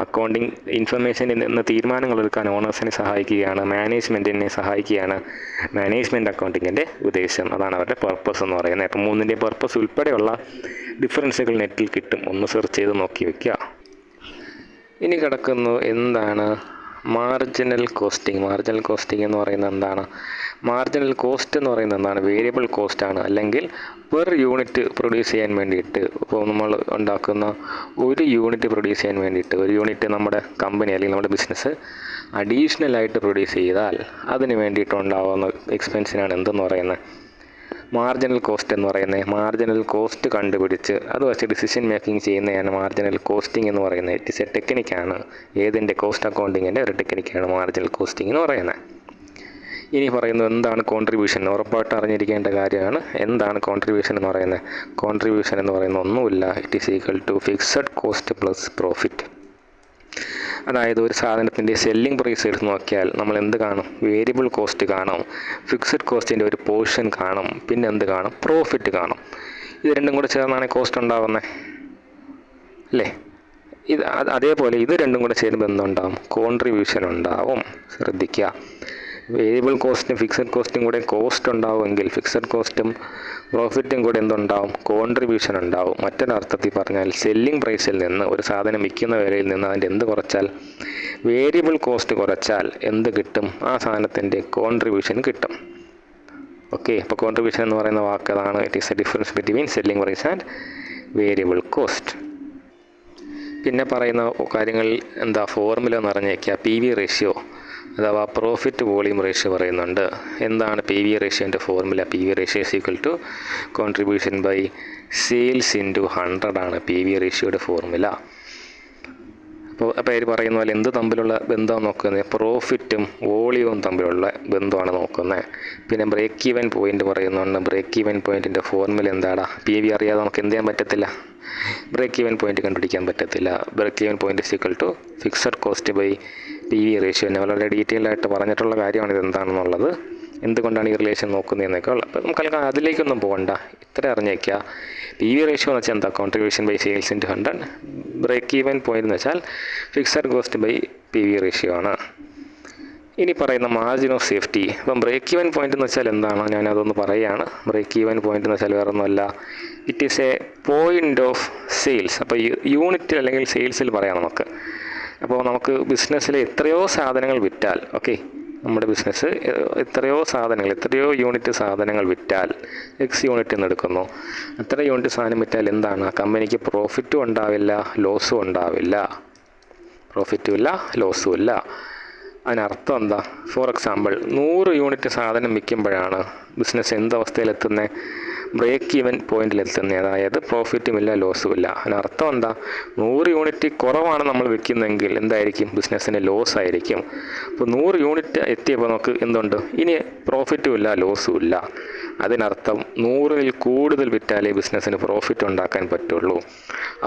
അക്കൗണ്ടിങ് ഇൻഫർമേഷനിൽ നിന്ന് തീരുമാനങ്ങൾ എടുക്കാൻ ഓണേഴ്സിനെ സഹായിക്കുകയാണ്, മാനേജ്മെൻറ്റിനെ സഹായിക്കുകയാണ് മാനേജ്മെൻറ്റ് അക്കൗണ്ടിങ്ങിൻ്റെ ഉദ്ദേശം. അതാണ് അവരുടെ പർപ്പസ് എന്ന് പറയുന്നത്. അപ്പോൾ 3ൻ്റെ പർപ്പസ് ഉൾപ്പെടെയുള്ള ഡിഫറൻസുകൾ നെറ്റിൽ കിട്ടും, ഒന്ന് സെർച്ച് ചെയ്ത് നോക്കി വയ്ക്കുക. ഇനി കിടക്കുന്നു എന്താണ് മാർജിനൽ കോസ്റ്റിംഗ്. മാർജിനൽ കോസ്റ്റിംഗ് എന്ന് പറയുന്നത് എന്താണ്? മാർജിനൽ കോസ്റ്റ് എന്ന് പറയുന്നത് എന്താണ്? വേരിയബിൾ കോസ്റ്റാണ്, അല്ലെങ്കിൽ പെർ യൂണിറ്റ് പ്രൊഡ്യൂസ് ചെയ്യാൻ വേണ്ടിയിട്ട്, ഇപ്പോൾ നമ്മൾ ഉണ്ടാക്കുന്ന ഒരു യൂണിറ്റ് പ്രൊഡ്യൂസ് ചെയ്യാൻ വേണ്ടിയിട്ട്, ഒരു യൂണിറ്റ് നമ്മുടെ കമ്പനി അല്ലെങ്കിൽ നമ്മുടെ ബിസിനസ് അഡീഷണലായിട്ട് പ്രൊഡ്യൂസ് ചെയ്താൽ അതിന് വേണ്ടിയിട്ടുണ്ടാകുന്ന എക്സ്പെൻസിനാണ് എന്തെന്ന് പറയുന്നത്? മാർജിനൽ കോസ്റ്റ് എന്ന് പറയുന്നത്. മാർജിനൽ കോസ്റ്റ് കണ്ടുപിടിച്ച് അത് വെച്ച് ഡിസിഷൻ മേക്കിംഗ് ചെയ്യുന്നതാണ് മാർജിനൽ കോസ്റ്റിംഗ് എന്ന് പറയുന്നത്. ഇറ്റ് ഇസ് എ ടെക്നിക്കാണ്. ഏതിൻ്റെ? കോസ്റ്റ് അക്കൗണ്ടിങ്ങിൻ്റെ ഒരു ടെക്നിക്കാണ് മാർജിനൽ കോസ്റ്റിംഗ് എന്ന് പറയുന്നത്. ഇനി പറയുന്നത് എന്താണ് കോൺട്രിബ്യൂഷൻ? ഉറപ്പായിട്ട് അറിഞ്ഞിരിക്കേണ്ട കാര്യമാണ്. എന്താണ് കോൺട്രിബ്യൂഷൻ എന്ന് പറയുന്നത്? കോൺട്രിബ്യൂഷൻ എന്ന് പറയുന്നത് ഒന്നുമില്ല, it is equal to fixed cost plus profit. അതായത് ഒരു സാധനത്തിൻ്റെ സെല്ലിംഗ് പ്രൈസ് എടുത്ത് നോക്കിയാൽ നമ്മൾ എന്ത് കാണും? വേരിയബിൾ കോസ്റ്റ് കാണും, ഫിക്സഡ് കോസ്റ്റിൻ്റെ ഒരു പോർഷൻ കാണും, പിന്നെ എന്ത് കാണും? പ്രോഫിറ്റ് കാണും. ഇത് രണ്ടും കൂടെ ചേർന്നാണ് കോസ്റ്റ് ഉണ്ടാകുന്നത്, അല്ലേ? അതേപോലെ ഇത് രണ്ടും കൂടെ ചേരുമ്പോൾ എന്തുണ്ടാവും? കോൺട്രിബ്യൂഷൻ ഉണ്ടാവും. ശ്രദ്ധിക്കുക, വേരിയബിൾ കോസ്റ്റും ഫിക്സഡ് കോസ്റ്റും കൂടെ കോസ്റ്റ് ഉണ്ടാവുമെങ്കിൽ ഫിക്സഡ് കോസ്റ്റും പ്രോഫിറ്റും കൂടെ എന്തുണ്ടാവും? കോൺട്രിബ്യൂഷൻ ഉണ്ടാവും. മറ്റൊരർത്ഥത്തിൽ പറഞ്ഞാൽ സെല്ലിംഗ് പ്രൈസിൽ നിന്ന്, ഒരു സാധനം വിൽക്കുന്ന വിലയിൽ നിന്ന് അതിൻ്റെ എന്ത് കുറച്ചാൽ? വേരിയബിൾ കോസ്റ്റ് കുറച്ചാൽ എന്ത് കിട്ടും? ആ സാധനത്തിൻ്റെ കോൺട്രിബ്യൂഷൻ കിട്ടും. ഓക്കെ, അപ്പോൾ കോൺട്രിബ്യൂഷൻ എന്ന് പറയുന്ന വാക്ക് അതാണ്. It is a difference between selling price and variable cost. പിന്നെ പറയുന്ന കാര്യങ്ങളിൽ ഫോർമുല എന്ന് പറഞ്ഞേക്കുക, PV റേഷ്യോ അഥവാ പ്രോഫിറ്റ് വോളിയം റേഷ്യോ പറയുന്നുണ്ട്. എന്താണ് PV റേഷ്യോൻ്റെ formula? PV ratio is equal to contribution by sales into 100 ആണ് PV റേഷ്യോയുടെ ഫോർമുല. അപ്പോൾ പേര് പറയുന്ന പോലെ എന്ത് തമ്മിലുള്ള ബന്ധമാണ് നോക്കുന്നത്? പ്രോഫിറ്റും വോളിയവും തമ്മിലുള്ള ബന്ധമാണ് നോക്കുന്നത്. പിന്നെ ബ്രേക്ക് ഈവൻ പോയിൻ്റ് പറയുന്നുണ്ട്. ബ്രേക്ക് ഈവൻ പോയിൻറ്റിൻ്റെ ഫോർമുല എന്താടാ? PV അറിയാതെ നമുക്ക് എന്ത് ചെയ്യാൻ പറ്റത്തില്ല, ബ്രേക്ക് ഈവൻ പോയിൻ്റ് കണ്ടുപിടിക്കാൻ പറ്റത്തില്ല. Break even point is equal to fixed cost by PV ratio തന്നെ വളരെ ഡീറ്റെയിൽ ആയിട്ട് പറഞ്ഞിട്ടുള്ള കാര്യമാണ് ഇത് എന്താണെന്നുള്ളത്, എന്തുകൊണ്ടാണ് ഈ റിലേഷൻ നോക്കുന്നതെന്നൊക്കെ ഉള്ളത്. അപ്പോൾ നമുക്ക് അതിലേക്കൊന്നും പോകണ്ട, ഇത്ര അറിഞ്ഞേക്കുക. PV റേഷ്യോ എന്ന് വെച്ചാൽ എന്താ? Contribution by sales into 100. Break even point എന്ന് വെച്ചാൽ fixed cost by PV ratio ആണ്. ഇനി പറയുന്ന മാർജിൻ ഓഫ് സേഫ്റ്റി. അപ്പം ബ്രേക്ക് ഈവൻ പോയിന്റ് എന്ന് വെച്ചാൽ എന്താണ്? ഞാനതൊന്ന് പറയുകയാണ്. ബ്രേക്ക് ഈവൻ പോയിന്റ് എന്ന് വെച്ചാൽ വേറെ ഒന്നുമല്ല, it is A point of sales. അപ്പോൾ യൂണിറ്റിൽ അല്ലെങ്കിൽ സെയിൽസിൽ പറയാം നമുക്ക്. അപ്പോൾ നമുക്ക് ബിസിനസ്സിൽ എത്രയോ സാധനങ്ങൾ വിറ്റാൽ, ഓക്കെ, നമ്മുടെ ബിസിനസ് എത്രയോ യൂണിറ്റ് സാധനങ്ങൾ വിറ്റാൽ, X യൂണിറ്റ് എന്ന് എടുക്കുന്നു, അത്ര യൂണിറ്റ് സാധനം വിറ്റാൽ എന്താണ്? കമ്പനിക്ക് പ്രോഫിറ്റും ഉണ്ടാവില്ല, ലോസും ഉണ്ടാവില്ല. പ്രോഫിറ്റും ഇല്ല, ലോസും ഇല്ല. അതിനർത്ഥം എന്താ? ഫോർ എക്സാമ്പിൾ 100 യൂണിറ്റ് സാധനം വിൽക്കുമ്പോഴാണ് ബിസിനസ് എന്തവസ്ഥയിലെത്തുന്നത്? ബ്രേക്ക് ഈവൻ പോയിന്റിലെത്തുന്നത്. അതായത് പ്രോഫിറ്റും ഇല്ല, ലോസും ഇല്ല. അതിനർത്ഥം എന്താ? 100 യൂണിറ്റ് കുറവാണ് നമ്മൾ വിൽക്കുന്നതെങ്കിൽ എന്തായിരിക്കും? ബിസിനസ്സിന് ലോസ് ആയിരിക്കും. അപ്പോൾ 100 യൂണിറ്റ് എത്തിയപ്പോൾ നമുക്ക് എന്തുണ്ട്? ഇനി പ്രോഫിറ്റും ഇല്ല, ലോസും ഇല്ല. അതിനർത്ഥം 100-ൽ കൂടുതൽ വിറ്റാലേ ബിസിനസ്സിന് പ്രോഫിറ്റ് ഉണ്ടാക്കാൻ പറ്റുള്ളൂ.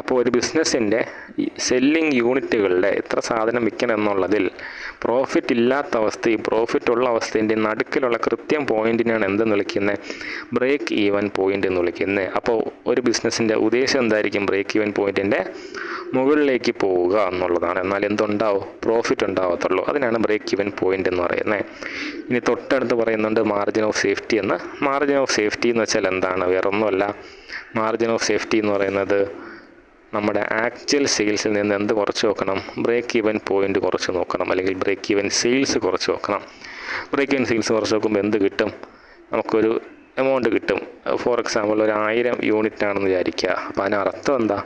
അപ്പോൾ ഒരു ബിസിനസ്സിൻ്റെ സെല്ലിംഗ് യൂണിറ്റുകളുടെ എത്ര സാധനം വിൽക്കണം എന്നുള്ളതിൽ പ്രോഫിറ്റ് ഇല്ലാത്ത അവസ്ഥയും പ്രോഫിറ്റ് ഉള്ള അവസ്ഥേൻ്റെ നടുക്കിലുള്ള കൃത്യം പോയിന്റിനാണ് എന്തെന്ന് വിളിക്കുന്നത്? ബ്രേക്ക് ഈവൻ പോയിന്റ് എന്ന് വിളിക്കുന്നത്. അപ്പോൾ ഒരു ബിസിനസ്സിൻ്റെ ഉദ്ദേശം എന്തായിരിക്കും? ബ്രേക്ക് ഈവൻ പോയിന്റിൻ്റെ മുകളിലേക്ക് പോവുക എന്നുള്ളതാണ്. എന്നാൽ എന്തുണ്ടാവും? പ്രോഫിറ്റ് ഉണ്ടാവത്തുള്ളൂ. അതിനാണ് ബ്രേക്ക് ഈവൻ പോയിന്റ് എന്ന് പറയുന്നത്. ഇനി തൊട്ടടുത്ത് പറയുന്നുണ്ട് മാർജിൻ ഓഫ് സേഫ്റ്റി എന്ന്. മാർജിൻ ഓഫ് സേഫ്റ്റി എന്ന് വെച്ചാൽ എന്താണ്? വേറൊന്നുമല്ല, മാർജിൻ ഓഫ് സേഫ്റ്റി എന്ന് പറയുന്നത് നമ്മുടെ ആക്ച്വൽ സെയിൽസിൽ നിന്ന് എന്ത് കുറച്ച് നോക്കണം? ബ്രേക്ക് ഈവൻ പോയിന്റ് കുറച്ച് നോക്കണം, അല്ലെങ്കിൽ ബ്രേക്ക് ഈവൻ സെയിൽസ് കുറച്ച് നോക്കണം. ബ്രേക്ക് ഈവൻ സെയിൽസ് കുറച്ച് നോക്കുമ്പോൾ എന്ത് കിട്ടും? നമുക്കൊരു എമൗണ്ട് കിട്ടും. ഫോർ എക്സാമ്പിൾ ഒരു 1000 യൂണിറ്റ് ആണെന്ന് വിചാരിക്കുക. അപ്പോൾ അതിനർത്ഥം എന്താ?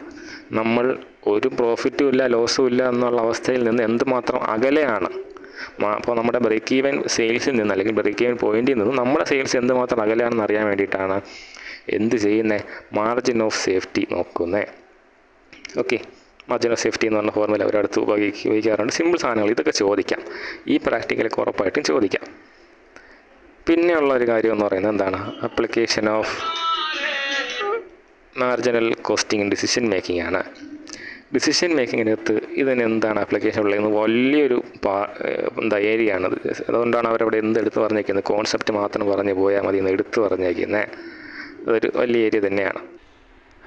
നമ്മൾ ഒരു പ്രോഫിറ്റും ഇല്ല, ലോസും ഇല്ല എന്നുള്ള അവസ്ഥയിൽ നിന്ന് എന്തുമാത്രം അകലെയാണ്. അപ്പോൾ നമ്മുടെ ബ്രേക്ക് ഈവൻ സെയിൽസിൽ നിന്ന്, അല്ലെങ്കിൽ ബ്രേക്ക് ഈവൻ പോയിന്റിൽ നിന്ന് നമ്മുടെ സെയിൽസ് എന്തുമാത്രം അകലെയാണെന്ന് അറിയാൻ വേണ്ടിയിട്ടാണ് എന്ത് ചെയ്യുന്നത്? മാർജിൻ ഓഫ് സേഫ്റ്റി നോക്കുന്നത്. ഓക്കെ, മാർജിൻ ഓഫ് സേഫ്റ്റി എന്ന് പറഞ്ഞ ഫോർമുല ഒരിടത്ത് ഉപയോഗിക്കാറുണ്ട്. സിമ്പിൾ സാധനങ്ങൾ ഇതൊക്കെ ചോദിക്കാം, ഈ പ്രാക്ടിക്കലൊക്കെ ഉറപ്പായിട്ടും ചോദിക്കാം. പിന്നെയുള്ള ഒരു കാര്യം എന്ന് പറയുന്നത് എന്താണ്? Application of marginal costing decision making ആണ്. ഡിസിഷൻ മേക്കിങ്ങിനകത്ത് ഇതിന് എന്താണ് ആപ്ലിക്കേഷൻ ഉള്ളതെന്ന് വലിയൊരു ഏരിയ ആണത്. അതുകൊണ്ടാണ് അവരവിടെ എന്തെടുത്ത് പറഞ്ഞേക്കുന്നത്? കോൺസെപ്റ്റ് മാത്രം പറഞ്ഞു പോയാൽ മതി എന്ന് എടുത്ത് പറഞ്ഞേക്കുന്നത്. അതൊരു വലിയ ഏരിയ തന്നെയാണ്.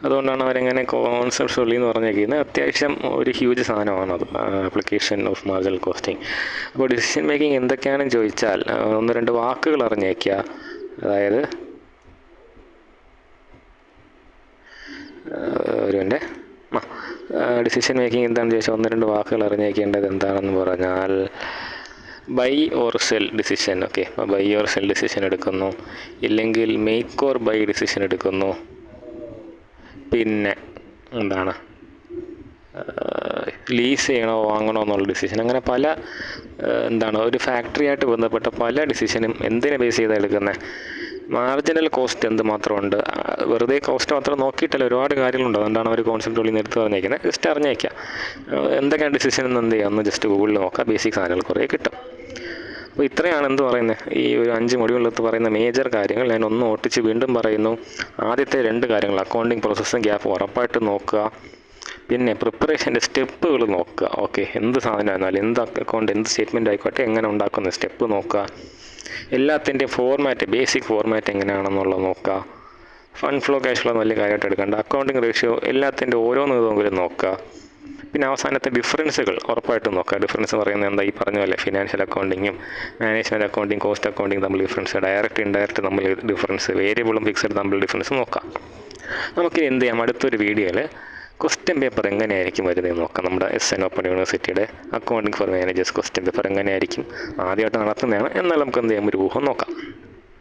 അതുകൊണ്ടാണ് അവരെങ്ങനെ കോൺസെപ്റ്റ്സ് ഉള്ളി എന്ന് പറഞ്ഞേക്കുന്നത്. അത്യാവശ്യം ഒരു ഹ്യൂജ് സാധനമാണത്, ആപ്ലിക്കേഷൻ ഓഫ് മാർജിനൽ കോസ്റ്റിംഗ്. അപ്പോൾ ഡിസിഷൻ മേക്കിംഗ് എന്തൊക്കെയാണെന്ന് ചോദിച്ചാൽ 1-2 വാക്കുകൾ അറിഞ്ഞേക്കുക. അതായത് ഒരുവൻ്റെ ഡിസിഷൻ മേക്കിംഗ് എന്താണെന്ന് ചോദിച്ചാൽ 1-2 വാക്കുകൾ അറിഞ്ഞേക്കേണ്ടത് എന്താണെന്ന് പറഞ്ഞാൽ buy or sell decision. Okay, അപ്പോൾ ബൈ ഓർ സെൽ ഡിസിഷൻ എടുക്കുന്നു, ഇല്ലെങ്കിൽ മേക്ക് ഓർ ബൈ ഡിസിഷൻ എടുക്കുന്നു. പിന്നെ എന്താണ്? ലീസ് ചെയ്യണോ വാങ്ങണോ എന്നുള്ള ഡിസിഷൻ. അങ്ങനെ പല ഒരു ഫാക്ടറിയായിട്ട് ബന്ധപ്പെട്ട പല ഡിസിഷനും എന്തിനെ ബേസ് ചെയ്താണ് എടുക്കുന്നത്? മാർജിനൽ കോസ്റ്റ് എന്ത് മാത്രമുണ്ട്. വെറുതെ കോസ്റ്റ് മാത്രം നോക്കിയിട്ടല്ല, ഒരുപാട് കാര്യങ്ങളുണ്ട്. അതുകൊണ്ടാണ് അവർ കോൺസെപ്റ്റ് ഉള്ളിൽ എടുത്ത് പറഞ്ഞേക്കുന്നത്. ജസ്റ്റ് അറിഞ്ഞേക്കുക എന്തൊക്കെയാണ് ഡിസിഷൻ എന്ന്. എന്ത് ചെയ്യുക? ഒന്ന് ജസ്റ്റ് ഗൂഗിളിൽ നോക്കുക, ബേസിക് സാധനങ്ങൾ കുറേ കിട്ടും. അപ്പോൾ ഇത്രയാണ് എന്ത് പറയുന്നത്, ഈ ഒരു 5 മൊഡ്യൂളിലത്ത് പറയുന്ന മേജർ കാര്യങ്ങൾ. ഞാൻ ഒന്ന് ഓട്ടിച്ച് വീണ്ടും പറയുന്നു. ആദ്യത്തെ 2 കാര്യങ്ങൾ, അക്കൗണ്ടിങ് പ്രോസസ്സും ഗ്യാപ്പ് ഉറപ്പായിട്ട് നോക്കുക. പിന്നെ പ്രിപ്പറേഷൻ്റെ സ്റ്റെപ്പുകൾ നോക്കുക. ഓക്കെ, എന്ത് സാധനമായിരുന്നാലും, എന്ത് അക്കൗണ്ട്, എന്ത് സ്റ്റേറ്റ്മെൻറ്റ് ആയിക്കോട്ടെ, എങ്ങനെ ഉണ്ടാക്കുന്ന സ്റ്റെപ്പ് നോക്കുക. എല്ലാത്തിൻ്റെയും ഫോർമാറ്റ്, ബേസിക് ഫോർമാറ്റ് എങ്ങനെയാണെന്നുള്ളത് നോക്കുക. ഫണ്ട് ഫ്ലോ, ക്യാഷ് ഫ്ലോ വലിയ കാര്യമായിട്ട് എടുക്കേണ്ട. അക്കൗണ്ടിങ് റേഷ്യോ എല്ലാത്തിൻ്റെ ഓരോന്നെങ്കിലും നോക്കുക. പിന്നെ അവസാനത്തെ ഡിഫറൻസുകൾ ഉറപ്പായിട്ടും നോക്കുക. ഡിഫറൻസ് പറയുന്നത് എന്താ? ഈ പറഞ്ഞ പോലെ ഫിനാൻഷ്യൽ അക്കൗണ്ടിങ്ങും മാനേജ്മെൻറ്റ് അക്കൗണ്ടിങ്, കോസ്റ്റ് അക്കൗണ്ടിങ് തമ്മിൽ ഡിഫറൻസ്, ഡയറക്റ്റ് ഇൻഡയറക്റ്റ് തമ്മിൽ ഡിഫറൻസ്, വേരിയബിളും ഫിക്സഡ് തമ്മിൽ ഡിഫറൻസ് നോക്കാം. നമുക്കിനി എന്ത് ചെയ്യാം? അടുത്തൊരു വീഡിയോയിൽ ക്വസ്റ്റ്യൻ പേപ്പർ എങ്ങനെയായിരിക്കും വരുന്നത് നോക്കാം. നമ്മുടെ SN ഓപ്പൺ യൂണിവേഴ്സിറ്റിയുടെ accounting for managers question paper എങ്ങനെയായിരിക്കും? ആദ്യമായിട്ട് നടത്തുന്നതാണ്, എന്നാൽ നമുക്ക് എന്ത് ചെയ്യാം? ഒരു ഊഹം നോക്കാം.